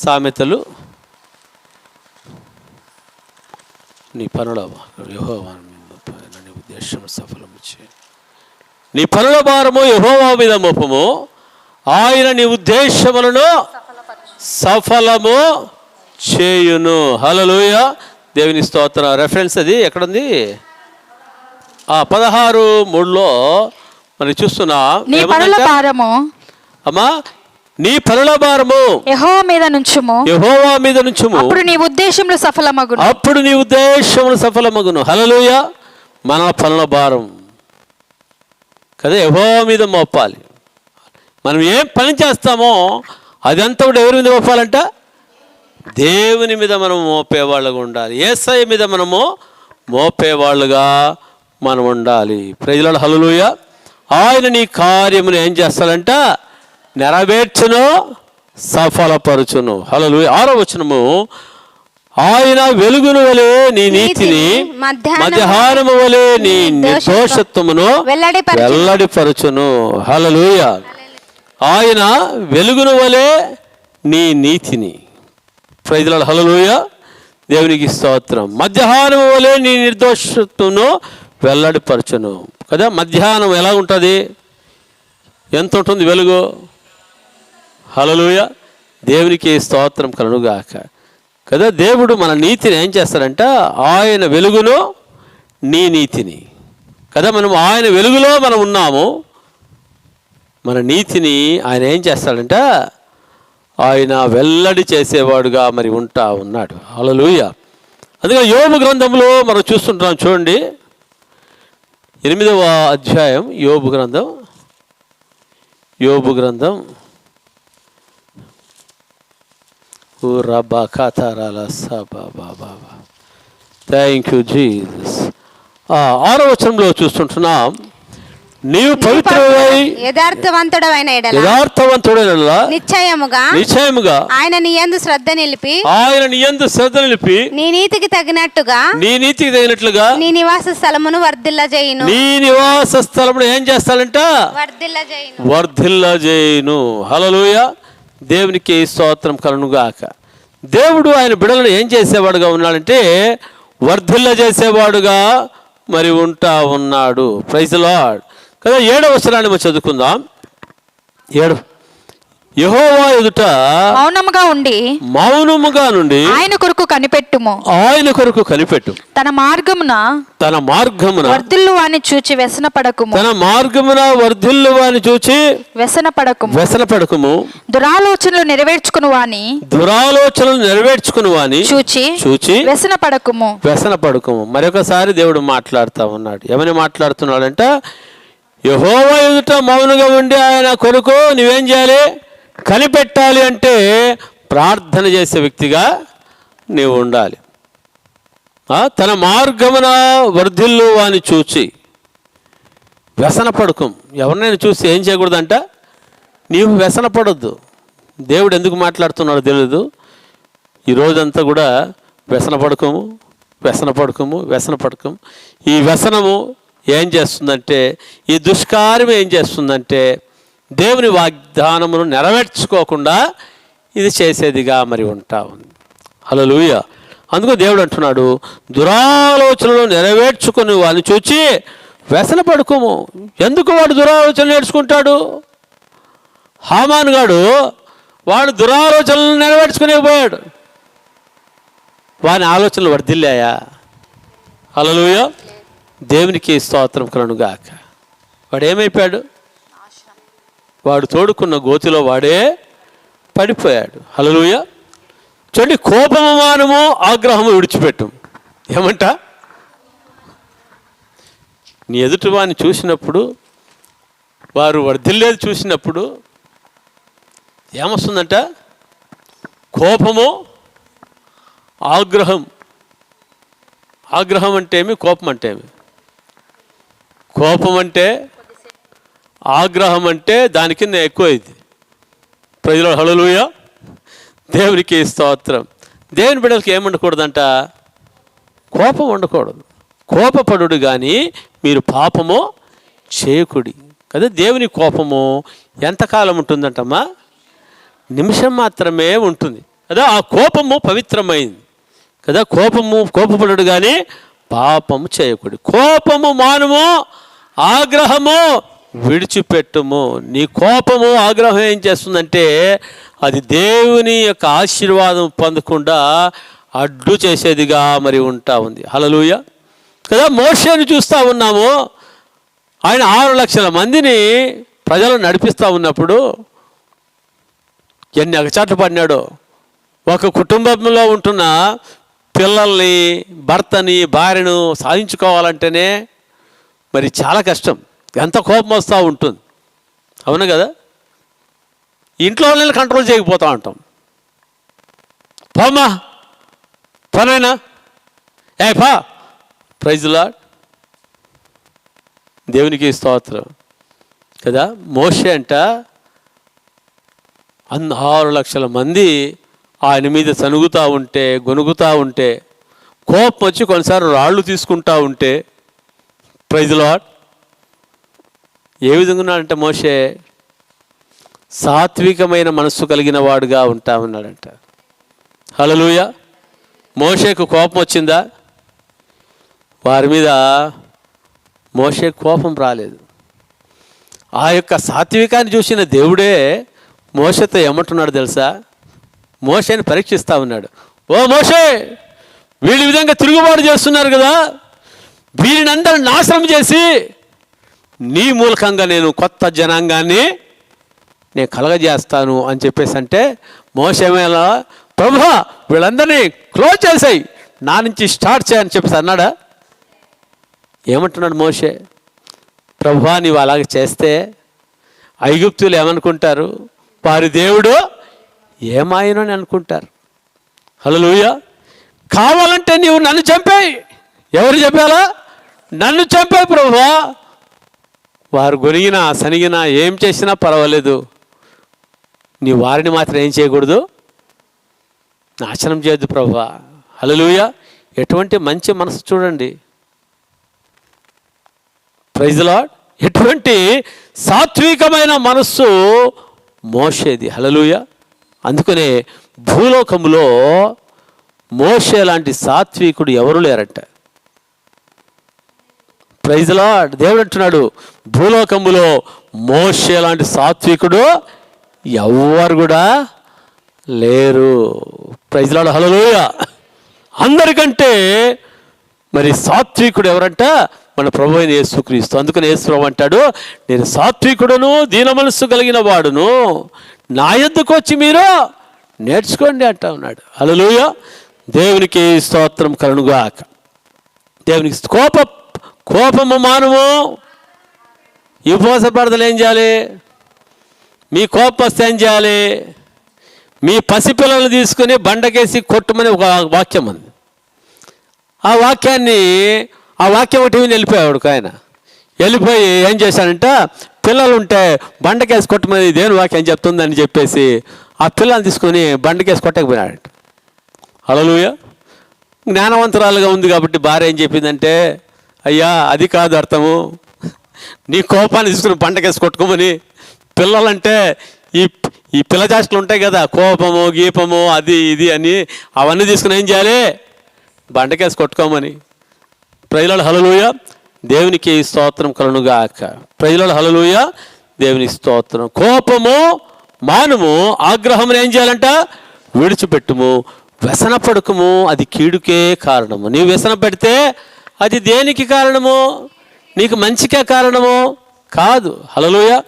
C: సామెతలు, నీ పనుల యెహోవా నీ ఉద్దేశం సఫలము చేయి. నీ పనుల భారము యెహోవా మీద మోపము, ఆయన నీ ఉద్దేశములను సఫలము చేయును. హల్లెలూయా, దేవుని స్తోత్రం. రెఫరెన్స్ అది ఎక్కడుంది? 16:3 మనం చూస్తున్నా.
E: నీ పనుల భారము
C: అమ్మా, నీ పనుల భారము
E: యెహోవా మీద నుంచుము,
C: యెహోవా మీద నుంచుము,
E: అప్పుడు నీ ఉద్దేశములు సఫలమగును.
C: అప్పుడు నీ ఉద్దేశములు సఫలమగును. హల్లెలూయా. మన పనుల భారం కదా యెహోవా మీద మోపాలి. మనం ఏం పని చేస్తామో అదంతా కూడా ఎవరి మీద మోపాలంట? దేవుని మీద మనం మోపేవాళ్ళుగా ఉండాలి. యేసయ్య మీద మనము మోపేవాళ్ళుగా మనం ఉండాలి. ప్రజల హల్లెలూయా. ఆయన నీ కార్యమును ఏం చేస్తాడంట? నెరవేర్చును, సఫలపరచును. హల్లెలూయా. 6వ వచనము, ఆయన వెలుగును వలె నీ నీతిని, మధ్యాహ్నము వలె నీ నిర్దోషత్వమును వెల్లడిపరచును. హల్లెలూయా. ఆయన వెలుగును వలె నీ నీతిని. Praise the Lord. హల్లెలూయా, దేవునికి స్తోత్రం. మధ్యాహ్నం వలె నీ నిర్దోషత్వమును వెల్లడిపరచును కదా. మధ్యాహ్నం ఎలా ఉంటుంది? ఎంత ఉంటుంది వెలుగు? హల్లెలూయా, దేవునికి స్తోత్రం కలుగుగాక కదా. దేవుడు మన నీతిని ఏం చేస్తాడంట? ఆయన వెలుగును నీ నీతిని కదా. మనం ఆయన వెలుగులో మనం ఉన్నాము. మన నీతిని ఆయన ఏం చేస్తాడంట? ఆయన వెల్లడి చేసేవాడుగా మరి ఉంటా ఉన్నాడు. హల్లెలూయా. అందుకే యోబు గ్రంథంలో మనం చూస్తుంటాం. చూడండి, 8వ అధ్యాయం యోబు గ్రంథం. యోబు గ్రంథం థ్యాంక్ యూ జీసస్. 6వ వచనంలో చూస్తుంటున్నాం, నీవు పవిత్రుడై
D: యథార్థవంతుడైన
C: నిశ్చయముగా
D: ఆయన నీ యందు శ్రద్ధ నిలిపి
C: నీ నీతికి తగినట్లుగా
D: నీ నివాస స్థలమును వర్ధిల్లజేయును.
C: నీ నివాస స్థలమును ఏం చేస్తాడంట? వర్ధిల్లజేయును. హల్లెలూయా, దేవునికి స్తోత్రం కలుగుగాక. దేవుడు ఆయన బిడ్డలను ఏం చేసేవాడుగా ఉన్నాడంటే వర్ధిల్ల చేసేవాడుగా మరి ఉంటా ఉన్నాడు. ప్రైజ్ ది లార్డ్ కదా. 7వ వచనాన్ని మనం చదువుకుందాం. యెహోవా ఎదుట
E: మౌనముగా ఉండి
C: మౌనముగా నుండి
E: ఆయన కొరకు కనిపెట్టుము.
C: ఆయన కొరకు కనిపెట్టు.
E: తన మార్గమున వర్ధిల్లు వాని చూచి వ్యసనపడకుము.
C: తన మార్గమున వర్ధిల్లు వాని చూచి
E: వ్యసనపడకుము. దురాలోచనలు నెరవేర్చుకుని వాని చూచి
C: వ్యసనపడకుము. మరొకసారి దేవుడు మాట్లాడుతూ ఉన్నాడు. ఏమని మాట్లాడుతున్నాడంట? యెహోవా ఎదుట మౌనంగా ఉండి ఆయన కొరకు నువ్వేం చేయాలి? కనిపెట్టాలి. అంటే ప్రార్థన చేసే వ్యక్తిగా నీవు ఉండాలి. తన మార్గమున వర్ధిల్లు వాని చూచి వ్యసనపడకం. ఎవరినైనా చూసి ఏం చేయకూడదంట? నీవు వ్యసనపడొద్దు. దేవుడు ఎందుకు మాట్లాడుతున్నాడో తెలియదు. ఈ రోజంతా కూడా వ్యసనపడకము. ఈ వ్యసనము ఏం చేస్తుందంటే, ఈ దుష్కార్యం ఏం చేస్తుందంటే దేవుని వాగ్దానమును నెరవేర్చుకోకుండా ఇది చేసేదిగా మరి ఉంటా ఉంది. హల్లెలూయా. అందుకు దేవుడు అంటున్నాడు, దురాలోచనలు నెరవేర్చుకుని వాడిని చూచి వ్యసనపడుకోము. ఎందుకు వాడు దురాలోచనలు నేర్చుకుంటాడు? హామాను గాడు వాడు దురాలోచనలు నెరవేర్చుకునేపోయాడు. వాని ఆలోచనలు వర్ధిల్లాయా? హల్లెలూయా. దేవునికి స్తోత్రం కలుగుగాక. వాడు ఏమైపోయాడు? వాడు తోడుకున్న గోతిలో వాడే పడిపోయాడు. హల్లెలూయా. చూడండి, కోపము మానము, ఆగ్రహము విడిచిపెట్టు. ఏమంట? నీ ఎదుటి వాడిని చూసినప్పుడు, వారు వర్ధిల్లేది చూసినప్పుడు ఏమొస్తుందంట? కోపము, ఆగ్రహం. ఆగ్రహం అంటే ఏమి? కోపం అంటే ఏమి? కోపం అంటే, ఆగ్రహం అంటే దానికి ఎక్కువ ఇది. ప్రజలు హల్లెలూయా. దేవునికి స్తోత్రం. దేవుని బిడ్డలకి ఏముండకూడదంట? కోపం ఉండకూడదు. కోపపడుడు కానీ మీరు పాపము చేయకుడి కదా. దేవుని కోపము ఎంతకాలం ఉంటుందంటమ్మా? నిమిషం మాత్రమే ఉంటుంది కదా. ఆ కోపము పవిత్రమైంది కదా. కోపపడుడు కానీ పాపము చేయకుడి. కోపము మానము, ఆగ్రహము విడిచిపెట్టుము. నీ కోపము, ఆగ్రహం ఏం చేస్తుందంటే అది దేవుని యొక్క ఆశీర్వాదం పొందకుండా అడ్డు చేసేదిగా మరి ఉంటా ఉంది. హల్లెలూయా కదా. మోషేని చూస్తూ ఉన్నాము. ఆయన 6 లక్షల మందిని ప్రజలను నడిపిస్తూ ఉన్నప్పుడు ఎన్ని అగచాట్లు పడినాడో. ఒక కుటుంబంలో ఉంటున్న పిల్లల్ని, భర్తని, భార్యను సాధించుకోవాలంటేనే మరి చాలా కష్టం. ఎంత కోపం వస్తూ ఉంటుంది. అవును కదా. ఇంట్లో వాళ్ళని కంట్రోల్ చేయకపోతూ ఉంటాం. పోమ్మా, పనైనా పా. Praise Lord. దేవునికి స్తోత్రం కదా. మోషే అంట 6 లక్షల మంది ఆయన మీద సనుగుతూ ఉంటే, గొనుగుతూ ఉంటే, కోపం వచ్చి కొన్నిసార్లు రాళ్ళు తీసుకుంటూ ఉంటే, ప్రైజ్ లార్డ్, ఏ విధంగా ఉన్నాడంటే మోషే సాత్వికమైన మనస్సు కలిగిన వాడుగా ఉంటా ఉన్నాడంట. హల్లెలూయా. మోషేకు కోపం వచ్చిందా? వారి మీద మోషేకు కోపం రాలేదు. ఆ యొక్క సాత్వికాన్ని చూసిన దేవుడే మోషేతో ఏమంటున్నాడు తెలుసా? మోషేని పరీక్షిస్తూ ఉన్నాడు. ఓ మోషే, వీళ్ళు ఈ విధంగా తిరుగుబాటు చేస్తున్నారు కదా, వీరిని అందరూ నాశనం చేసి నీ మూలకంగా నేను కొత్త జనాంగాన్ని నేను కలగజేస్తాను అని చెప్పేసి అంటే, మోషే మేళ ప్రభువా వీళ్ళందరినీ క్లోజ్ చేసాయి, నా నుంచి స్టార్ట్ చేయని చెప్పేసి అన్నాడా? ఏమంటున్నాడు మోషే? ప్రభువా నీవు అలాగే చేస్తే ఐగుప్తులు ఏమనుకుంటారు? వారి దేవుడు ఏమాయనని అనుకుంటారు. హల్లెలూయా. కావాలంటే నీవు నన్ను చంపేయి. ఎవరు చెప్పాలా? నన్ను చంపేయి ప్రభువా. వారు గొనిగినా సనిగినా ఏం చేసినా పర్వాలేదు, నీ వారిని మాత్రం ఏం చేయకూడదు? నాశనం చేయొద్దు ప్రభువా. హల్లెలూయా. ఎటువంటి మంచి మనసు చూడండి. Praise Lord. ఎటువంటి సాత్వికమైన మనస్సు మోషేది. హల్లెలూయా. అందుకనే భూలోకములో మోషే లాంటి సాత్వికుడు ఎవరు లేరంట. Praise lord. దేవుడు అంటున్నాడు భూలోకములో మోషే లాంటి సాత్వికుడు ఎవ్వరు కూడా లేరు. ప్రైజ్ లార్డ్, హల్లెలూయా. అందరికంటే మరి సాత్వికుడు ఎవరంట? మన ప్రభు అయిన యేసుక్రీస్తు. అందుకని యేసు ప్రభు అంటాడు, నేను సాత్వికుడును దీన మనస్సు కలిగిన వాడును, నా యొద్దకు వచ్చి మీరు నేర్చుకోండి అంటా ఉన్నాడు. హల్లెలూయా. దేవునికి స్తోత్రం కలుగుగాక. దేవునికి కోపము మానము. ఈ ఉపవాస ప్రార్థనలు ఏం చేయాలి? మీ కోపం వస్తే ఏం చేయాలి? మీ పసిపిల్లలు తీసుకుని బండకేసి కొట్టమని ఒక వాక్యం ఉంది. ఆ వాక్యం ఒకటి వెళ్ళిపోయాడు ఆయన. వెళ్ళిపోయి ఏం చేశాడంట, పిల్లలు ఉంటే బండకేసి కొట్టమని దేని వాక్యం చెప్తుందని చెప్పేసి ఆ పిల్లల్ని తీసుకొని బండకేసి కొట్టకపోయినాడంట. హల్లెలూయా. జ్ఞానవంతురాలుగా ఉంది కాబట్టి భార్య ఏం చెప్పిందంటే, అయ్యా అది కాదు అర్థము, నీ కోపాన్ని తీసుకుని బండకేసి కొట్టుకోమని. పిల్లలంటే ఈ పిల్ల చేష్టలు ఉంటాయి కదా, కోపము గీపము అది ఇది అని, అవన్నీ తీసుకుని ఏం చేయాలి? బండకేసి కొట్టుకోమని. Praise Lord, hallelujah. దేవునికి స్తోత్రం కలుగుగాక. Praise Lord, hallelujah. దేవునికి స్తోత్రం. కోపము మానుము, ఆగ్రహమును ఏం చేయాలంట? విడిచిపెట్టుము, వ్యసన పడుకుము, అది కీడుకే కారణము. నీవు వ్యసన పెడితే అది దేనికి కారణము? నీకు మంచికే కారణము కాదు. హల్లెలూయా.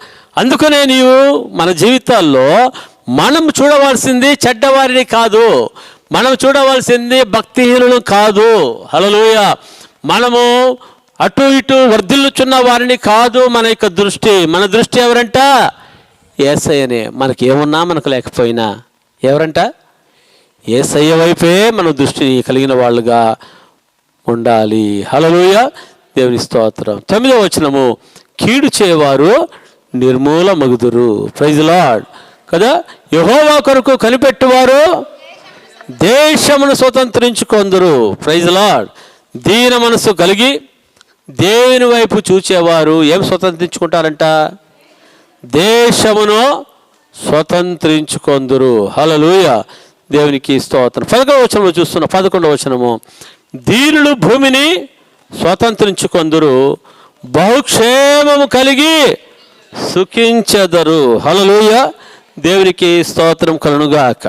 C: అందుకనే నీవు మన జీవితాల్లో మనం చూడవలసింది చెడ్డవారిని కాదు, మనం చూడవలసింది భక్తిహీనులు కాదు. హల్లెలూయా. మనము అటు ఇటు వర్ధిల్లుచున్న వారిని కాదు మన దృష్టి ఎవరంట? యేసయ్యనే. మనకి ఏమున్నా మనకు లేకపోయినా ఎవరంట? యేసయ్య వైపే మన దృష్టి కలిగిన వాళ్ళుగా ఉండాలి. హల్లెలూయా. దేవుని స్తోత్రం. 9వ వచనము, కీడు చేయవారు నిర్మూలమగుదురు. ప్రైజ్ లార్డ్ కదా. యెహోవా కొరకు కనిపెట్టువారు దేశమును స్వతంత్రించుకొందురు. Praise lord. దీన మనసు కలిగి దేవుని వైపు చూచేవారు ఏం స్వతంత్రించుకుంటారంట? దేశమును స్వతంత్రించుకొందురు. హల్లెలూయా. దేవునికి స్తోత్రం. 11వ వచనంలో చూస్తున్న 11వ వచనము, దీనులు భూమిని స్వతంత్రించుకొందురు, బహుక్షేమము కలిగి సుఖించెదరు. హల్లెలూయా. దేవునికి స్తోత్రం కలుగుగాక.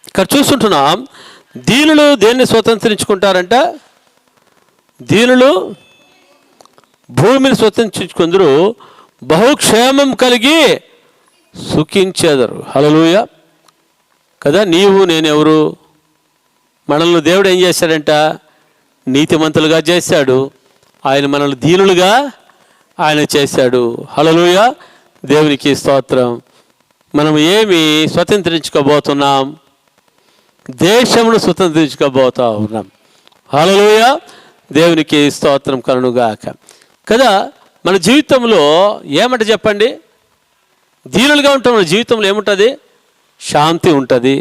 C: ఇక్కడ చూస్తుంటున్నాం, దీనులు దేన్ని స్వతంత్రించుకుంటారంట? దీనులు భూమిని స్వతంత్రించుకుందరు, బహుక్షేమం కలిగి సుఖించెదరు. హల్లెలూయా కదా. నీవు నేనెవరు? మనల్ని దేవుడు ఏం చేశాడంట? నీతిమంతులుగా చేశాడు. ఆయన మనల్ని దీనులుగా ఆయన చేశాడు. హల్లెలూయా. దేవునికి స్తోత్రం. మనం ఏమి స్వతంత్రించుకోబోతున్నాం? దేశమును స్వతంత్రించుకోబోతా ఉన్నాం. హల్లెలూయా. దేవునికి స్తోత్రం కలుగుగాక కదా. మన జీవితంలో ఏమంట చెప్పండి? దీనులుగా ఉంటాం. మన జీవితంలో ఏముంటుంది? శాంతి ఉంటుంది,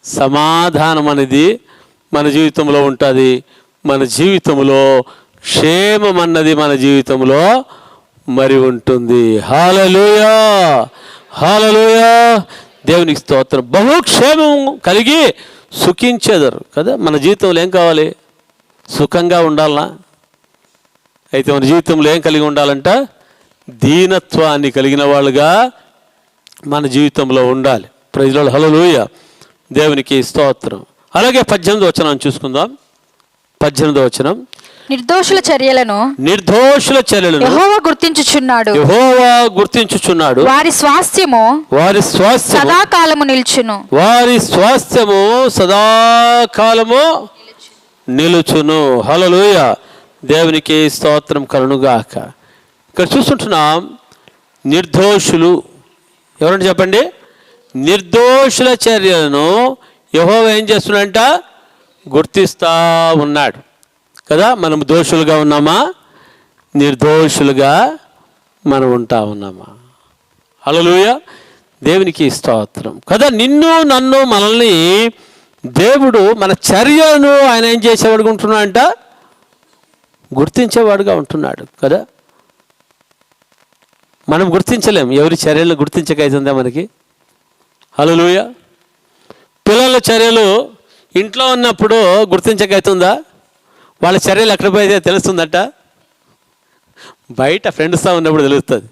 C: సమాధానం అనేది మన జీవితంలో ఉంటుంది. మన జీవితంలో క్షేమం అన్నది మన జీవితంలో మరి ఉంటుంది. హల్లెలూయా. హల్లెలూయా. దేవునికి స్తోత్రం. బహుక్షేమం కలిగి సుఖించెదరు కదా. మన జీవితంలో ఏం కావాలి? సుఖంగా ఉండాలనా? అయితే మన జీవితంలో ఏం కలిగి ఉండాలంట? దీనత్వాన్ని కలిగిన వాళ్ళుగా మన జీవితంలో ఉండాలి. Praise Lord, hallelujah. దేవునికి స్తోత్రం. అలాగే 18వ వచనం చూసుకుందాం. 18వ వచనం,
E: నిర్దోషుల చర్యలను యెహోవా గుర్తించుచున్నాడు. వారి స్వాస్థ్యము సదాకాలము
C: నిలుచును. హల్లెలూయా. దేవునికి స్తోత్రం కలుగుగాక. ఇక్కడ చూస్తుంటున్నాం, నిర్దోషులు ఎవరంటే చెప్పండి? నిర్దోషుల చర్యలను యెహోవా ఏం చేస్తున్నాడంట? గుర్తిస్తూ ఉన్నాడు కదా. మనం దోషులుగా ఉన్నామా? నిర్దోషులుగా మనం ఉంటా ఉన్నామా? హల్లెలూయా. దేవునికి స్తోత్రం కదా. నిన్ను నన్ను మనల్ని దేవుడు మన చర్యలను ఆయన ఏం చేసేవాడుగా ఉంటున్నాడంట? గుర్తించేవాడుగా ఉంటున్నాడు కదా. మనం గుర్తించలేం. ఎవరి చర్యలు గుర్తించకైతుందా మనకి? హల్లెలూయా. పిల్లల చర్యలు ఇంట్లో ఉన్నప్పుడు గుర్తించకైతుందా? వాళ్ళ చర్యలు ఎక్కడ పోయితే తెలుస్తుందట? బయట ఫ్రెండ్స్తో ఉన్నప్పుడు తెలుస్తుంది.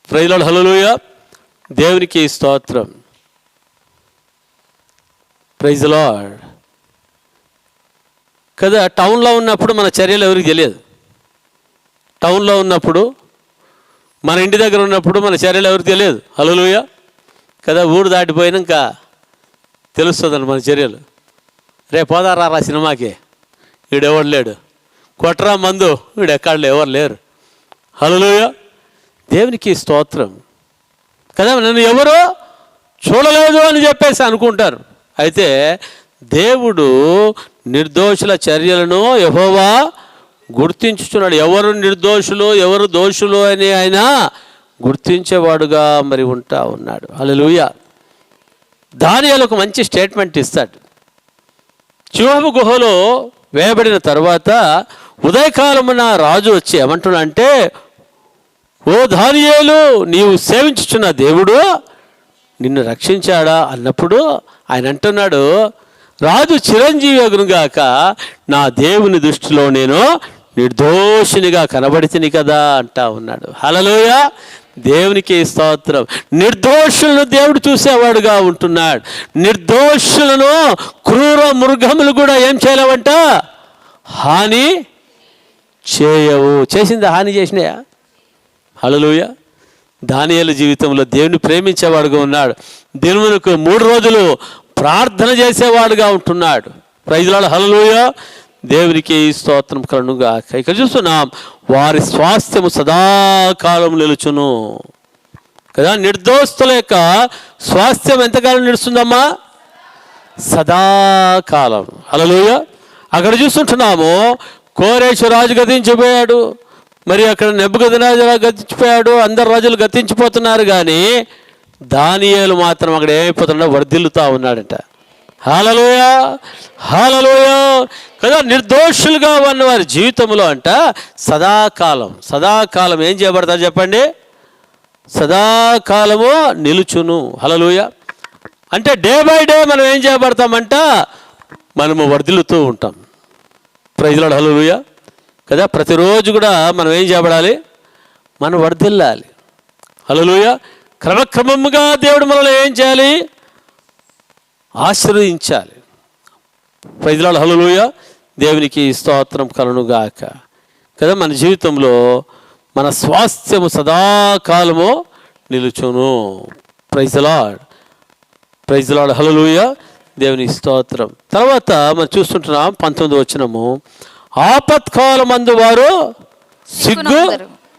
C: Praise Lord, hallelujah. దేవునికి స్తోత్రం. Praise Lord. కదా టౌన్లో ఉన్నప్పుడు మన చర్యలు ఎవరికి తెలియదు. టౌన్లో ఉన్నప్పుడు మన ఇంటి దగ్గర ఉన్నప్పుడు మన చర్యలు ఎవరికి తెలియదు. హల్లెలూయా. కదా ఊరు దాటిపోయినాక తెలుస్తుందండి మన చర్యలు. రేపు పోదారా సినిమాకి, వీడెవడు లేడు. కొట్టరా మందు, వీడు ఎక్కడ ఎవరు లేరు. హల్లెలూయా. దేవునికి స్తోత్రం. కదా నన్ను ఎవరు చూడలేదు అని చెప్పేసి అనుకుంటారు. అయితే దేవుడు నిర్దోషుల చర్యలను యెహోవా గుర్తించుచున్నాడు. ఎవరు నిర్దోషులు ఎవరు దోషులు అని ఆయన గుర్తించేవాడుగా మరి ఉంటా ఉన్నాడు. హల్లెలూయా. దానియేలు ఒక మంచి స్టేట్మెంట్ ఇస్తాడు. సింహపు గుహలో వేయబడిన తర్వాత ఉదయకాలమున రాజు వచ్చి ఏమంటున్నా అంటే, ఓ దానియేలు, నీవు సేవించుచున్న దేవుడు నిన్ను రక్షించాడా అన్నప్పుడు ఆయన అంటున్నాడు, రాజు చిరంజీవి అగునుగాక, నా దేవుని దృష్టిలో నేను నిర్దోషినిగా కనబడితిని కదా అంటా ఉన్నాడు. హల్లెలూయా. దేవునికి స్తోత్రం. నిర్దోషులను దేవుడు చూసేవాడుగా ఉంటున్నాడు. నిర్దోషులను క్రూర మృగములు కూడా ఏం చేయలేవంట, హాని చేయవు. చేసింది హాని చేసినాయా? హల్లెలూయా. దానియేలు జీవితంలో దేవుని ప్రేమించేవాడుగా ఉన్నాడు. దినమునకు 3 రోజులు ప్రార్థన చేసేవాడుగా ఉంటున్నాడు. Praise Lord. హల్లెలూయా. దేవునికి స్తోత్రం కలుగునుగాక. ఇక్కడ చూస్తున్నాం, వారి స్వాస్థ్యము సదాకాలం నిలుచును. కదా నిర్దోషుల యొక్క స్వాస్థ్యం ఎంతకాలం నిలుస్తుందమ్మా? సదాకాలం. హల్లెలూయా. అక్కడ చూస్తుంటున్నాము, కోరేషు రాజు గతించిపోయాడు, మరి అక్కడ నెబుకద్నెజరు గతించిపోయాడు, అందరు రాజులు గతించిపోతున్నారు. కానీ దానియేలు మాత్రం అక్కడ ఏమైపోతున్నాడో వర్ధిల్లుతా ఉన్నాడంట. హల్లెలూయా. హల్లెలూయా. కదా నిర్దోషులుగా ఉన్న వారి జీవితంలో అంట సదాకాలం ఏం చేయబడతారు చెప్పండి? సదాకాలము నిలుచును. హల్లెలూయా. అంటే డే బై డే మనం ఏం చేయబడతామంట, మనము వర్ధిల్లుతూ ఉంటాం. Praise Lord. హల్లెలూయా. కదా ప్రతిరోజు కూడా మనం ఏం చేయబడాలి? మనం వర్ధిల్లాలి. హల్లెలూయా. క్రమక్రమముగా దేవుడు మనల్ని ఏం చేయాలి? ఆశీర్వదించాలి. Praise Lord. హల్లెలూయా. దేవునికి స్తోత్రం కలుగునుగాక. కదా మన జీవితంలో మన స్వాస్థ్యము సదాకాలము నిలుచును. Praise Lord. Praise Lord. Hallelujah. దేవునికి స్తోత్రం. తర్వాత మనం చూస్తుంటున్నాం 19వ వచనము, ఆపత్కాలమందు వారు సిగ్గు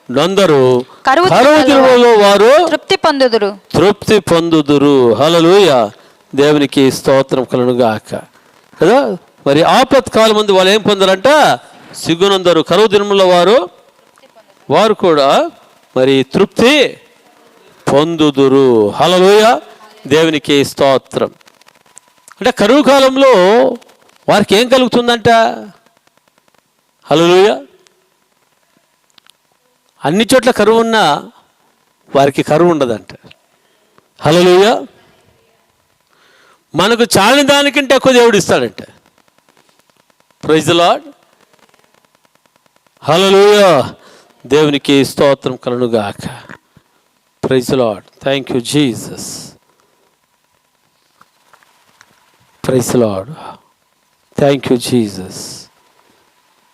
C: నొందరు, కరువు దినములలో వారు తృప్తి పొందుదురు. హల్లెలూయా. దేవునికి స్తోత్రం కలుగునుగాక. కదా మరి ఆపత్కాలం ముందు వాళ్ళు ఏం పొందారంట? సిగ్గునందరు. కరువు దినముల వారు కూడా మరి తృప్తి పొందుదురు. హల్లెలూయా. దేవునికి స్తోత్రం. అంటే కరువు కాలంలో వారికి ఏం కలుగుతుందంట? హల్లెలూయా. అన్ని చోట్ల కరువు ఉన్నా వారికి కరువు ఉండదంట. హల్లెలూయా. మనకు చాలిన దానికంటే ఎక్కువ దేవుడు ఇస్తాడంట. Praise the Lord. హల్లెలూయా. దేవునికి స్తోత్రం కలుగునుగాక. Praise the Lord. Thank you Jesus. Praise the Lord. Thank you Jesus.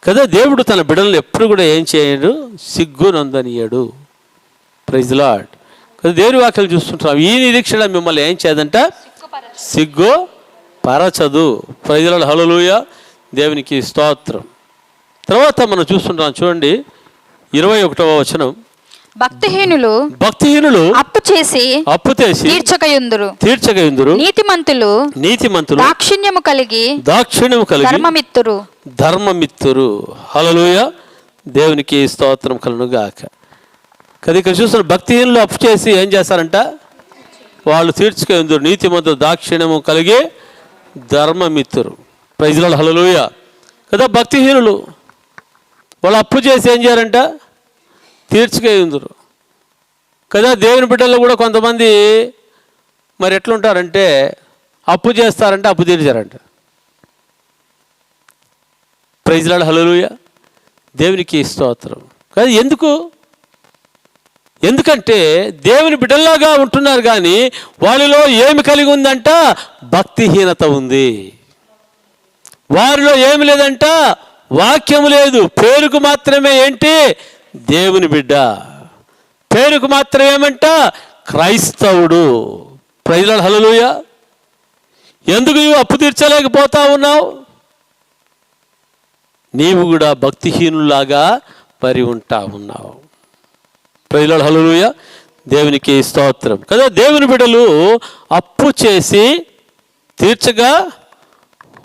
C: కదా దేవుడు తన బిడ్డలను ఎప్పుడు కూడా ఏం చేయడు? సిగ్గునందనీయడు. Praise the Lord. కదా దేవుని వాక్యాలు చూస్తుంటాం, ఈ నిరీక్షణ మిమ్మల్ని ఏం చేయదంట? సిగ్గు పరచదు. Praise the Lord. హల్లెలూయా. దేవునికి స్తోత్రం. తర్వాత మనం చూస్తుంటాం, చూడండి 21వ వచనం, భక్తిహీనులు అప్పు చేసి తీర్చకయుందురు, నీతిమంతులు దాక్షిణ్యము కలిగి ధర్మమిత్తురు. హల్లెలూయా. దేవునికి స్తోత్రం కలుగునుగాక. కదా ఇక్కడ చూస్తున్న భక్తిహీనులు అప్పు చేసి ఏం చేస్తారంట? వాళ్ళు తీర్చుకయుందురు, నీతిమంతులు దాక్షిణ్యము కలిగి ధర్మమిత్తురు. Praise Lord. హల్లెలూయా. కదా భక్తిహీనులు వాళ్ళు అప్పు చేసి ఏం చేయారంట? తీర్చుకయుందురు. కదా దేవుని బిడ్డల్లో కూడా కొంతమంది మరి ఎట్లుంటారంటే అప్పు చేస్తారంటే అప్పు తీర్చారంట. Praise Lord. హల్లెలూయా. దేవునికి స్తోత్రం. కదా ఎందుకు? ఎందుకంటే దేవుని బిడ్డల్లాగా ఉంటున్నారు, కానీ వాళ్ళలో ఏమి కలిగి ఉందంట? భక్తిహీనత ఉంది. వారిలో ఏమి లేదంట? వాక్యము లేదు. పేరుకు మాత్రమే ఏంటి? దేవుని బిడ్డ. పేరుకు మాత్రమే ఏమంట? క్రైస్తవుడు. ప్రైజ్లార్డ్, హల్లెలూయా. ఎందుకు అప్పు తీర్చలేకపోతా ఉన్నావు? నీవు కూడా భక్తిహీనులాగా పరి ఉంటా ఉన్నావు. ప్రైజ్లార్డ్, హల్లెలూయా. దేవునికి స్తోత్రం కదా. దేవుని బిడ్డలు అప్పు చేసి తీర్చగా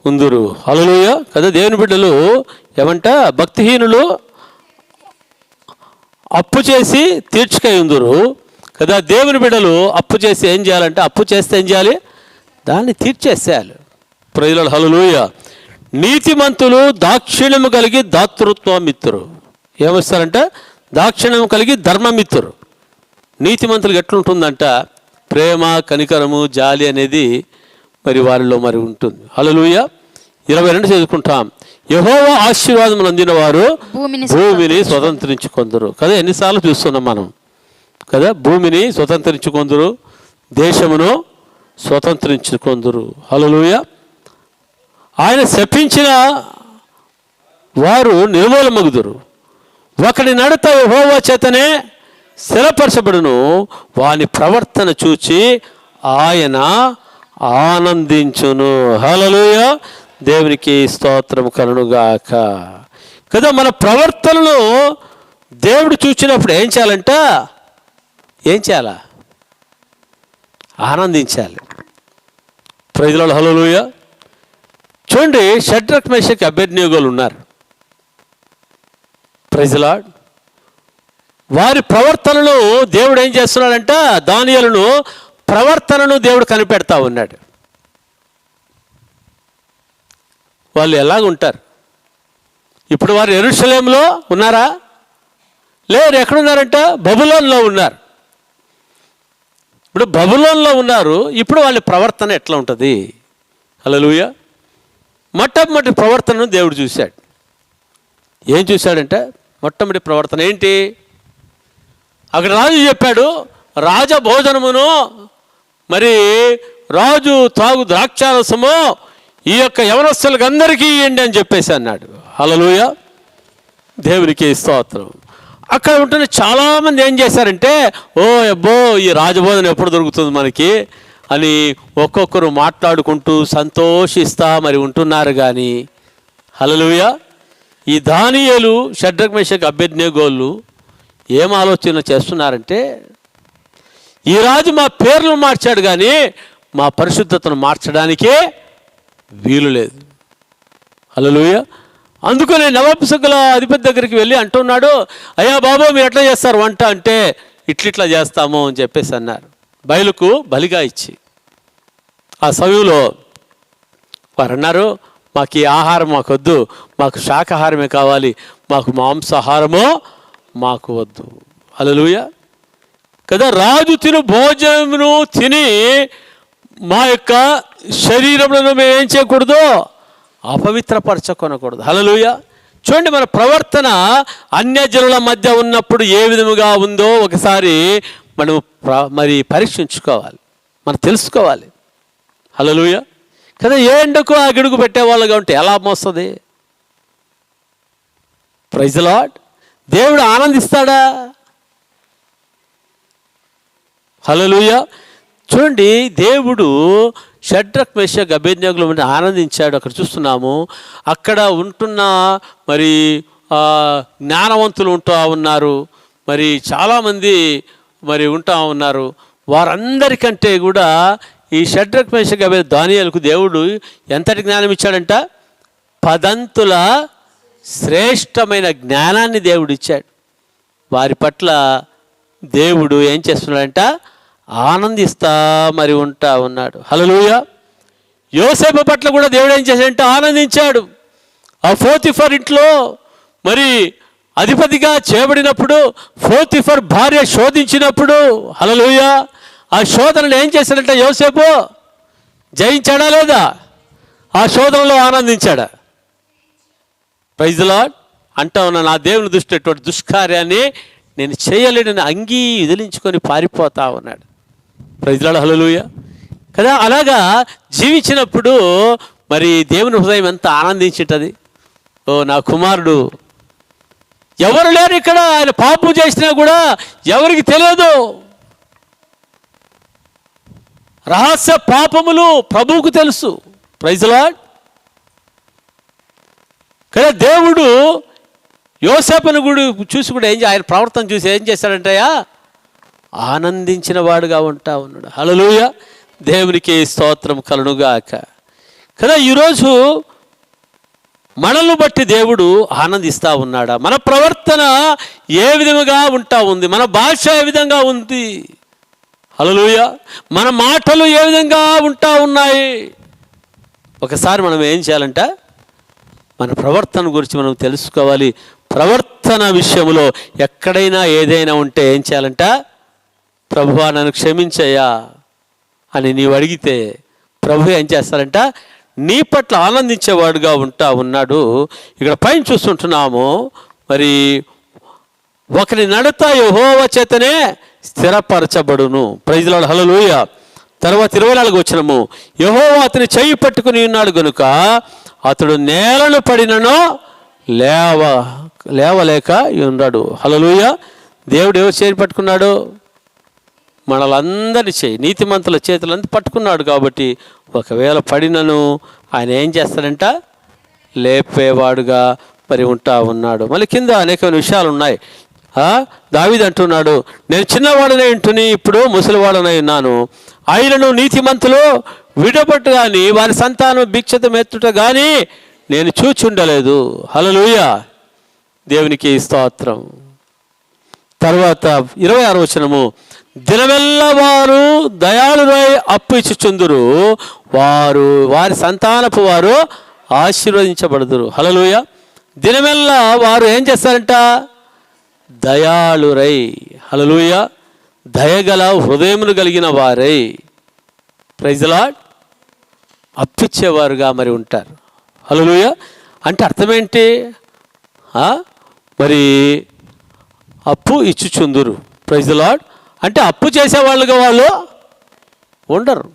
C: ఉందురు. హల్లెలూయా కదా. దేవుని బిడ్డలు ఏమంట? భక్తిహీనులు అప్పు చేసి తీర్చక ఉందురు కదా. దేవుని బిడ్డలు అప్పు చేసి ఏం చేయాలంటే, అప్పు చేస్తే ఏం చేయాలి? దాన్ని తీర్చేసేయాలి. ప్రైజ్లార్డ్, హల్లెలూయా. నీతిమంతులు దాక్షిణ్యము కలిగి దాతృత్వమిత్తురు. ఏమొస్తారంట? దాక్షిణ్యం కలిగి ధర్మమిత్తురు. నీతిమంతులకు ఎట్లుంటుందంట? ప్రేమ, కనికరము, జాలి అనేది మరి వారిలో మరి ఉంటుంది. హల్లెలూయా. 22 చదువుకుంటాం. యెహోవా ఆశీర్వాదములు అందిన వారు భూమిని స్వతంత్రించుకొందురు కదా. ఎన్నిసార్లు చూస్తున్నాం మనం కదా. భూమిని స్వతంత్రించుకొందురు, దేశమును స్వతంత్రించుకొందురు. హల్లెలూయా. ఆయన శపించిన వారు నిర్మూలమగుదురు. ఒకడి నడత యెహోవా చేతనే స్థిరపరచబడును, వాని ప్రవర్తన చూచి ఆయన ఆనందించును. హల్లెలూయా. దేవునికి స్తోత్రం కలుగుగాక కదా. మన ప్రవర్తనను దేవుడు చూచినప్పుడు ఏం చేయాలంట? ఏం చేయాలా? ఆనందించాలి. ప్రైజ్లార్డ్, హల్లెలూయా. చూడండి, షడ్రక్, మేషక్, అబేద్నెగోలు ఉన్నారు. ప్రైజ్లార్డ్. వారి ప్రవర్తనను దేవుడు ఏం చేస్తున్నాడంట? దానియేలును ప్రవర్తనను దేవుడు కనిపెడతా ఉన్నాడు. వాళ్ళు ఎలాగుంటారు? ఇప్పుడు వారు యెరూషలేములో ఉన్నారా? లేరు. ఎక్కడున్నారంట? బబులోన్లో ఉన్నారు. ఇప్పుడు బబులోన్లో ఉన్నారు. ఇప్పుడు వాళ్ళ ప్రవర్తన ఎట్లా ఉంటుంది? హల్లెలూయా. మొట్టమొదటి ప్రవర్తనను దేవుడు చూశాడు. ఏం చూశాడంటే, మొట్టమొదటి ప్రవర్తన ఏంటి? అక్కడ రాజు చెప్పాడు, రాజభోజనమును మరి రాజు తాగు ద్రాక్షారసము ఈ యొక్క యవనస్తులకు అందరికీ ఇవ్వండి అని చెప్పేసి అన్నాడు. హల్లెలూయా. దేవునికి స్తోత్రం. అక్కడ ఉంటున్న చాలామంది ఏం చేశారంటే, ఓ అబ్బో ఈ రాజభోజనం ఎప్పుడు దొరుకుతుంది మనకి అని ఒక్కొక్కరు మాట్లాడుకుంటూ సంతోషిస్తా మరి ఉంటున్నారు. కానీ హల్లెలూయా, ఈ దానియేలు, షడ్రక్, మేషక్, అబేద్నెగోలు ఏం ఆలోచన చేస్తున్నారంటే, ఈ రాజు మా పేర్లను మార్చాడు కానీ మా పరిశుద్ధతను మార్చడానికే వీలు లేదు. హల్లెలూయా. అందుకనే నవాబుసకుల అధిపతి దగ్గరికి వెళ్ళి అంటున్నాడు, అయ్యా బాబు మీరు ఎట్లా చేస్తారు వంట అంటే, ఇట్లిట్లా చేస్తాము అని చెప్పేసి అన్నారు. బయలుకు బలిగా ఇచ్చి ఆ సమయంలో వారు అన్నారు, మాకు ఈ ఆహారం మాకు వద్దు, మాకు శాకాహారమే కావాలి, మాకు మాంసాహారమో మాకు వద్దు. హల్లెలూయా కదా. రాజు తిను భోజనమును తిని మా యొక్క శరీరములను మేము ఏం చేయకూడదు? అపవిత్రపరచకొనకూడదు. హల్లెలూయా. చూడండి, మన ప్రవర్తన అన్యజనుల మధ్య ఉన్నప్పుడు ఏ విధముగా ఉందో ఒకసారి మనం మరి పరీక్షించుకోవాలి, మనం తెలుసుకోవాలి. హల్లెలూయా కదా. ఏ ఎండకు ఆ గిడుగు పెట్టేవాళ్ళుగా ఉంటే ఎలా మోస్తుంది? Praise the lord. దేవుడు ఆనందిస్తాడా? హల్లెలూయా. చూడండి, దేవుడు షడ్రక్, మేషక్, అబేద్నెగోలను ఆనందించాడు. అక్కడ చూస్తున్నాము. అక్కడ ఉంటున్న మరి జ్ఞానవంతులు ఉంటూ ఉన్నారు, మరి చాలామంది మరి ఉంటా ఉన్నారు. వారందరికంటే కూడా ఈ షడ్రక్, మేషక్, దానియేలుకు దేవుడు ఎంతటి జ్ఞానం ఇచ్చాడంట? 10 శ్రేష్టమైన జ్ఞానాన్ని దేవుడు ఇచ్చాడు. వారి పట్ల దేవుడు ఏం చేస్తున్నాడంట? ఆనందిస్తా మరి ఉంటా ఉన్నాడు. హల్లెలూయా. యోసేపు పట్ల కూడా దేవుడు ఏం చేశాడంటే ఆనందించాడు. ఆ పోతిఫర్ ఇంట్లో మరి అధిపతిగా చేయబడినప్పుడు, పోతిఫర్ భార్య శోధించినప్పుడు, హల్లెలూయా, ఆ శోధనను ఏం చేశాడంటే యోసేపు జయించాడా లేదా? ఆ శోధనలో ఆనందించాడా? Praise the lord. అంటా ఉన్నా, నా దేవుని దృష్టి ఎటువంటి దుష్కార్యాన్ని నేను చేయలేడని అంగీ విదిలించుకొని పారిపోతా ఉన్నాడు. Praise Lord, hallelujah. కదా అలాగా జీవించినప్పుడు మరి దేవుని హృదయం ఎంత ఆనందించుంటుంది. ఓ నా కుమారుడు, ఎవరు లేరు ఇక్కడ, ఆయన పాపం చేసినా కూడా ఎవరికి తెలియదు. రహస్య పాపములు ప్రభువుకు తెలుసు. Praise Lord. కదా దేవుడు యోసేపును కూడా చూసి కూడా ఆయన ప్రవర్తన చూసి ఏం చేశాడంటయ్యా, ఆనందించిన వాడుగా ఉంటా ఉన్నాడు. హల్లెలూయా, దేవునికి స్తోత్రం కలుగుగాక. కదా ఈరోజు మనల్ని బట్టి దేవుడు ఆనందిస్తూ ఉన్నాడా? మన ప్రవర్తన ఏ విధముగా ఉంటా ఉంది? మన భాష ఏ విధంగా ఉంది? హల్లెలూయా, మన మాటలు ఏ విధంగా ఉంటా ఉన్నాయి? ఒకసారి మనం ఏం చేయాలంట, మన ప్రవర్తన గురించి మనం తెలుసుకోవాలి. ప్రవర్తన విషయంలో ఎక్కడైనా ఏదైనా ఉంటే ఏం చేయాలంట, ప్రభువా నన్ను క్షమించయ్యా అని నీవు అడిగితే ప్రభు ఏం చేస్తారంట, నీ పట్ల ఆనందించేవాడుగా ఉంటా ఉన్నాడు. ఇక్కడ పైన చూస్తుంటున్నాము, మరి ఒకరి నడత యెహోవా చేతనే స్థిరపరచబడును. ప్రైజ్ లార్డ్, హల్లెలూయా. తర్వాత 24 వచనము, యెహోవా అతని చెయ్యి పట్టుకుని ఉన్నాడు గనుక అతడు నేలను పడినను లేవలేక ఉన్నాడు. హల్లెలూయా. దేవుడు ఎవరు చేయి పట్టుకున్నాడు? మనలందరి చేయి, నీతిమంతుల చేతులంతా పట్టుకున్నాడు. కాబట్టి ఒకవేళ పడినను ఆయన ఏం చేస్తాడంట, లేపేవాడుగా మరి ఉంటా ఉన్నాడు. మళ్ళీ కింద అనేకమైన విషయాలు ఉన్నాయి. దావీదు అంటున్నాడు, నేను చిన్నవాడనై ఉంటుని ఇప్పుడు ముసలివాడనై ఉన్నాను, ఆయనను నీతిమంతులు విడబట్టు కానీ వారి సంతానం భిక్షత మెత్తుట కానీ నేను చూచుండలేదు. హల్లెలూయా, దేవునికి స్తోత్రం. తర్వాత 26 వచనము, దినమెల్లా వారు దయాళురై అప్పు ఇచ్చుచుందురు, వారి సంతానపు వారు ఆశీర్వదించబడుదురు. హల్లెలూయా. దినమెల్లా వారు ఏం చేస్తారంట, దయాళురై. హల్లెలూయా, దయగల హృదయమును కలిగిన వారై. Praise lord. అప్పిచ్చేవారుగా మరి ఉంటారు. హల్లెలూయా. అంటే అర్థమేంటి, మరి అప్పు ఇచ్చుచుందురు. Praise lord. అంటే అప్పు చేసేవాళ్ళుగా వాళ్ళు ఉండరు.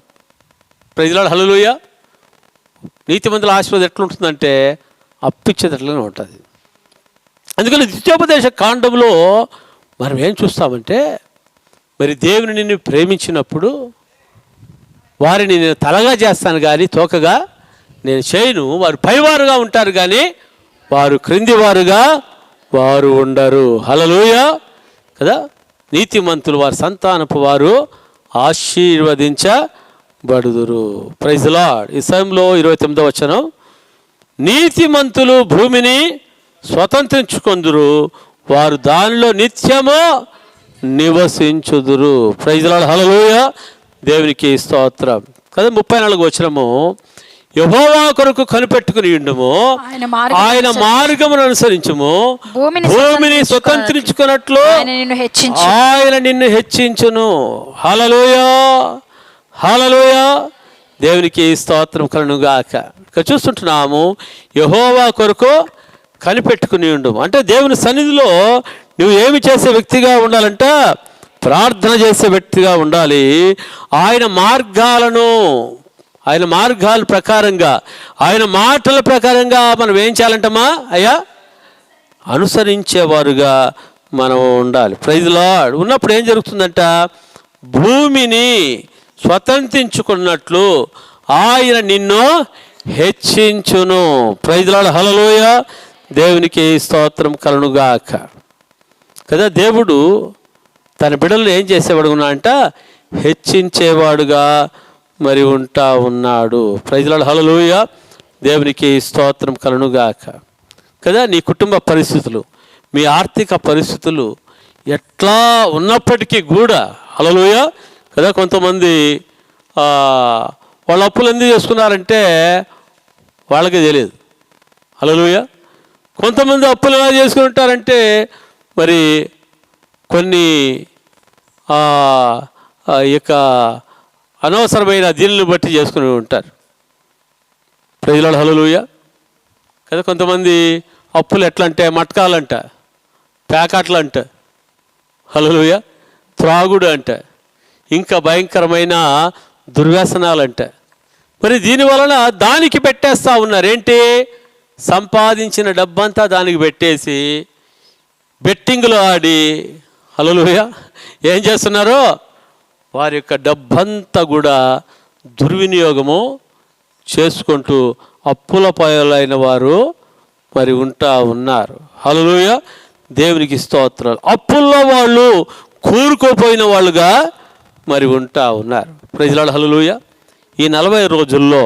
C: ప్రైజ్ లార్డ్, హల్లెలూయా. నీతిమంతుల ఆశీర్వాదం ఎట్లుంటుందంటే అప్పిచ్చేటట్లనే ఉంటుంది. అందుకని ద్వితీయోపదేశ కాండంలో మనం ఏం చూస్తామంటే, మరి దేవుని నిన్ను ప్రేమించినప్పుడు వారిని నేను తలగా చేస్తాను కానీ తోకగా నేను చేయను. వారు పైవారుగా ఉంటారు కానీ వారు క్రిందివారుగా వారు ఉండరు. హల్లెలూయా. కదా, నీతిమంతులు వారి సంతానపు వారు ఆశీర్వదించబడుదురు. Praise lord. ఈ సమయంలో 29వ వచనం, నీతిమంతులు భూమిని స్వతంత్రించుకొందురు, వారు దానిలో నిత్యము నివసించుదురు. Praise Lord, hallelujah. దేవునికి స్తోత్రం. కదా 34వ వచనము, యెహోవా కొరకు కనిపెట్టుకుని ఉండుము, ఆయన మార్గమును అనుసరించుము, భూమిని స్వతంత్రించుకున్నట్లు ఆయన నిన్ను హెచ్చించును. హల్లెలూయా, హల్లెలూయా. దేవునికి స్తోత్రం కలుగుగాక. ఇక్కడ చూస్తుంటున్నాము, యెహోవా కొరకు కనిపెట్టుకుని ఉండుము అంటే దేవుని సన్నిధిలో నువ్వు ఏమి చేసే వ్యక్తిగా ఉండాలంట, ప్రార్థన చేసే వ్యక్తిగా ఉండాలి. ఆయన మార్గాల ప్రకారంగా, ఆయన మాటల ప్రకారంగా మనం ఏం చేయాలంటమ్మా అయ్యా, అనుసరించేవారుగా మనం ఉండాలి. Praise Lord. ఉన్నప్పుడు ఏం జరుగుతుందంట, భూమిని స్వతంత్రించుకున్నట్లు ఆయన నిన్ను హెచ్చించును. Praise Lord, hallelujah. దేవునికి స్తోత్రం కలుగుగాక. కదా, దేవుడు తన బిడ్డలను ఏం చేసేవాడు అంట, హెచ్చించేవాడుగా మరి ఉంటా ఉన్నాడు. Praise Lord, hallelujah. దేవునికి స్తోత్రం కలుగుగాక. కదా, నీ కుటుంబ పరిస్థితులు, మీ ఆర్థిక పరిస్థితులు ఎట్లా ఉన్నప్పటికీ కూడా, హల్లెలూయా. కదా, కొంతమంది వాళ్ళ అప్పులు ఎందుకు చేసుకున్నారంటే వాళ్ళకే తెలియదు. హల్లెలూయా. కొంతమంది అప్పులు ఎలా చేసుకుంటారంటే మరి కొన్ని యొక్క అనవసరమైన దీనిని బట్టి చేసుకుని ఉంటారు. Praise Lord, hallelujah. కదా, కొంతమంది అప్పులు ఎట్లా అంటే మట్కాలంట, ప్యాకెట్లంట, హల్లెలూయా. త్రాగుడు అంట, ఇంకా భయంకరమైన దుర్వ్యసనాలంట. మరి దీని వలన దానికి పెట్టేస్తూ ఉన్నారు. ఏంటి? సంపాదించిన డబ్బంతా దానికి పెట్టేసి బెట్టింగ్లో ఆడి, హల్లెలూయా, ఏం చేస్తున్నారు? వారి యొక్క డబ్బంతా కూడా దుర్వినియోగము చేసుకుంటూ అప్పుల పాలైన వారు మరి ఉంటా ఉన్నారు. హల్లెలూయా, దేవునికి స్తోత్రాలు. అప్పుల్లో వాళ్ళు కూరుకోపోయిన వాళ్ళుగా మరి ఉంటా ఉన్నారు. Praise Lord. హల్లెలూయా. ఈ 40 రోజుల్లో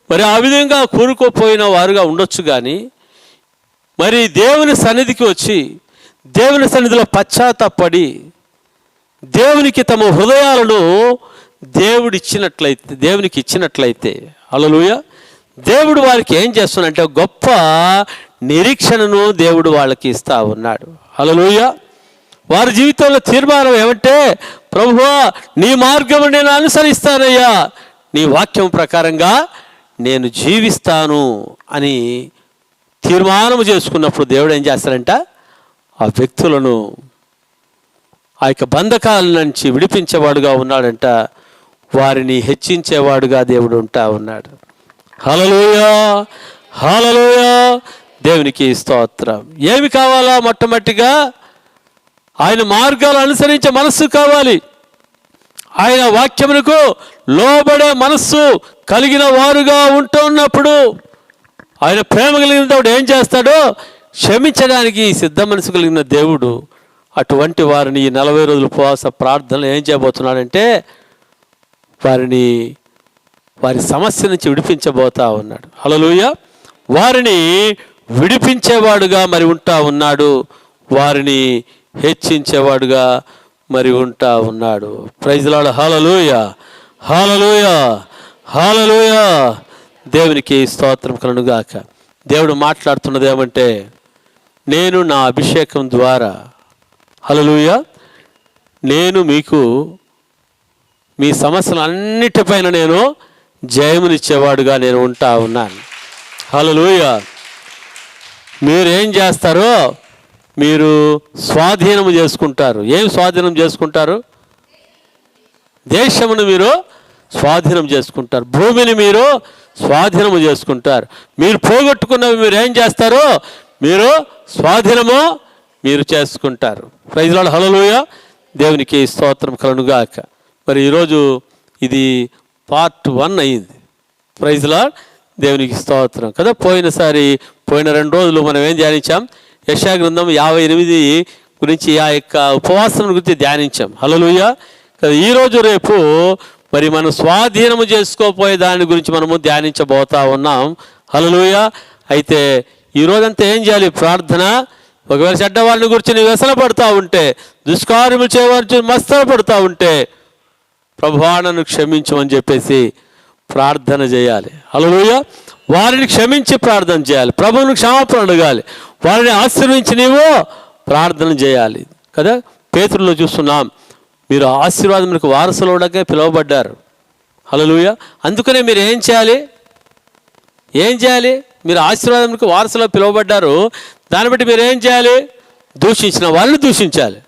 C: మరి ఆ విధంగా కూరుకోపోయిన వారుగా ఉండొచ్చు. కానీ మరి దేవుని సన్నిధికి వచ్చి దేవుని సన్నిధిలో పశ్చాత్తాపడి దేవునికి తమ హృదయాలను దేవునికి ఇచ్చినట్లయితే హల్లెలూయా, దేవుడు వారికి ఏం చేస్తున్నాడంటే గొప్ప నిరీక్షణను దేవుడు వాళ్ళకి ఇస్తా ఉన్నాడు. హల్లెలూయా. వారి జీవితంలో తీర్మానం ఏమంటే, ప్రభువా నీ మార్గం నేను అనుసరిస్తానయ్యా, నీ వాక్యం ప్రకారంగా నేను జీవిస్తాను అని తీర్మానం చేసుకున్నప్పుడు దేవుడు ఏం చేస్తాడంట, ఆ వ్యక్తులను ఆ యొక్క బంధకాల నుంచి విడిపించేవాడుగా ఉన్నాడంట. వారిని హెచ్చించేవాడుగా దేవుడు ఉంటా ఉన్నాడు. హల్లెలూయా, హల్లెలూయా, దేవునికి స్తోత్రం. ఏమి కావాలా? మొట్టమొదటిగా ఆయన మార్గాలు అనుసరించే మనస్సు కావాలి. ఆయన వాక్యమునకు లోబడే మనస్సు కలిగిన వారుగా ఉంటున్నప్పుడు ఆయన ప్రేమ కలిగినప్పుడు ఏం చేస్తాడో క్షమించడానికి సిద్ధ మనసు కలిగిన దేవుడు అటువంటి వారిని ఈ 40 రోజుల ఉపవాస ప్రార్థనలు ఏం చేయబోతున్నాడంటే వారి సమస్య నుంచి విడిపించబోతా ఉన్నాడు. హల్లెలూయా. వారిని విడిపించేవాడుగా మరి ఉంటా ఉన్నాడు. వారిని హెచ్చించేవాడుగా మరి ఉంటా ఉన్నాడు. Praise Lord. Hallelujah, hallelujah, hallelujah. దేవునికి స్తోత్రం కలుగుగాక. దేవుడు మాట్లాడుతున్నది ఏమంటే, నేను నా అభిషేకం ద్వారా హల్లెలూయా నేను మీకు మీ సమస్యలన్నిటిపైన నేను జయమునిచ్చేవాడుగా నేను ఉంటా ఉన్నాను. హల్లెలూయా. మీరేం చేస్తారో మీరు స్వాధీనము చేసుకుంటారు. ఏం స్వాధీనం చేసుకుంటారు? దేశమును మీరు స్వాధీనం చేసుకుంటారు. భూమిని మీరు స్వాధీనము చేసుకుంటారు. మీరు పోగొట్టుకున్నవి మీరు ఏం చేస్తారో మీరు స్వాధీనము మీరు చేసుకుంటారు. Praise Lord. హల్లెలూయా. దేవునికి స్తోత్రం కలుగుగాక. మరి ఈరోజు ఇది పార్ట్ 1 అయింది. Praise Lord. దేవునికి స్తోత్రం కదా. పోయిన 2 రోజులు మనం ఏం ధ్యానించాం? యెషయా గ్రంథం 58 గురించి, ఆ యొక్క ఉపవాసం గురించి ధ్యానించాం. హల్లెలూయా కదా. ఈరోజు రేపు మరి మనం స్వాధీనము చేసుకోపోయే దాని గురించి మనము ధ్యానించబోతా ఉన్నాం. హల్లెలూయా. అయితే ఈరోజంతా ఏం చేయాలి? ప్రార్థన. ఒకవేళ చెడ్డ వాళ్ళని గురించి నువ్వు వ్యసనపడతా ఉంటే, దుష్కార్యములు చేయవారు మస్తపడతా ఉంటే, ప్రభువా నన్ను క్షమించమని చెప్పేసి ప్రార్థన చేయాలి. హల్లెలూయా. వారిని క్షమించి ప్రార్థన చేయాలి. ప్రభువును క్షమాపణ అడగాలి. వారిని ఆశీర్వించి నీవు ప్రార్థన చేయాలి కదా. పేతురులో చూస్తున్నాం, మీరు ఆశీర్వాదములకు వారసులుగా పిలువబడ్డారు. హల్లెలూయా. అందుకనే మీరు ఏం చేయాలి? మీరు ఆశీర్వాదములకు వారసులుగా పిలువబడ్డారు. దాన్ని బట్టి మీరు ఏం చేయాలి? దూషించిన వాళ్ళని దూషించాలి.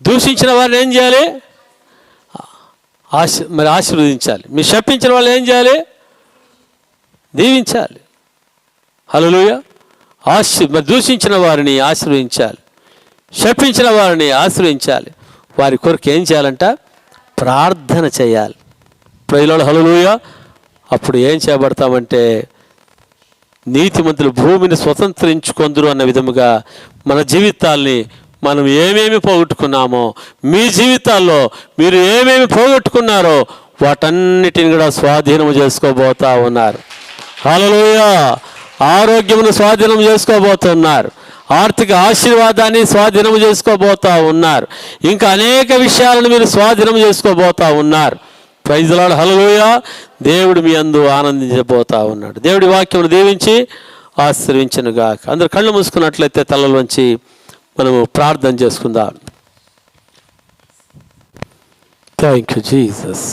C: దూషించిన వారిని ఏం చేయాలి? మరి ఆశీర్వదించాలి. మీరు శపించిన వాళ్ళు ఏం చేయాలి? దీవించాలి. హల్లెలూయా. మరి దూషించిన వారిని ఆశీర్వదించాలి, శపించిన వారిని ఆశీర్వదించాలి. వారి కొరకు ఏం చేయాలంట? ప్రార్థన చేయాలి. Praise Lord. హల్లెలూయా. అప్పుడు ఏం చేయబడతామంటే, నీతిమంతులు భూమిని స్వతంత్రించుకొందురు అన్న విధముగా మన జీవితాల్ని మనం ఏమేమి పోగొట్టుకున్నామో, మీ జీవితాల్లో మీరు ఏమేమి పోగొట్టుకున్నారో వాటన్నిటిని కూడా స్వాధీనం చేసుకోబోతా ఉన్నారు. హల్లెలూయా. ఆరోగ్యమును స్వాధీనం చేసుకోబోతున్నారు. ఆర్థిక ఆశీర్వాదాన్ని స్వాధీనం చేసుకోబోతా ఉన్నారు. ఇంకా అనేక విషయాలను మీరు స్వాధీనం చేసుకోబోతా ఉన్నారు. Praise Lord. హల్లెలూయా. దేవుడు మీ అందు ఆనందించబోతా ఉన్నాడు. దేవుడి వాక్యమును దీవించి ఆశీర్వించునుగాక. అందరు కళ్ళు మూసుకున్నట్లయితే తలలోంచి మనము ప్రార్థన చేసుకుందాం. Thank you Jesus.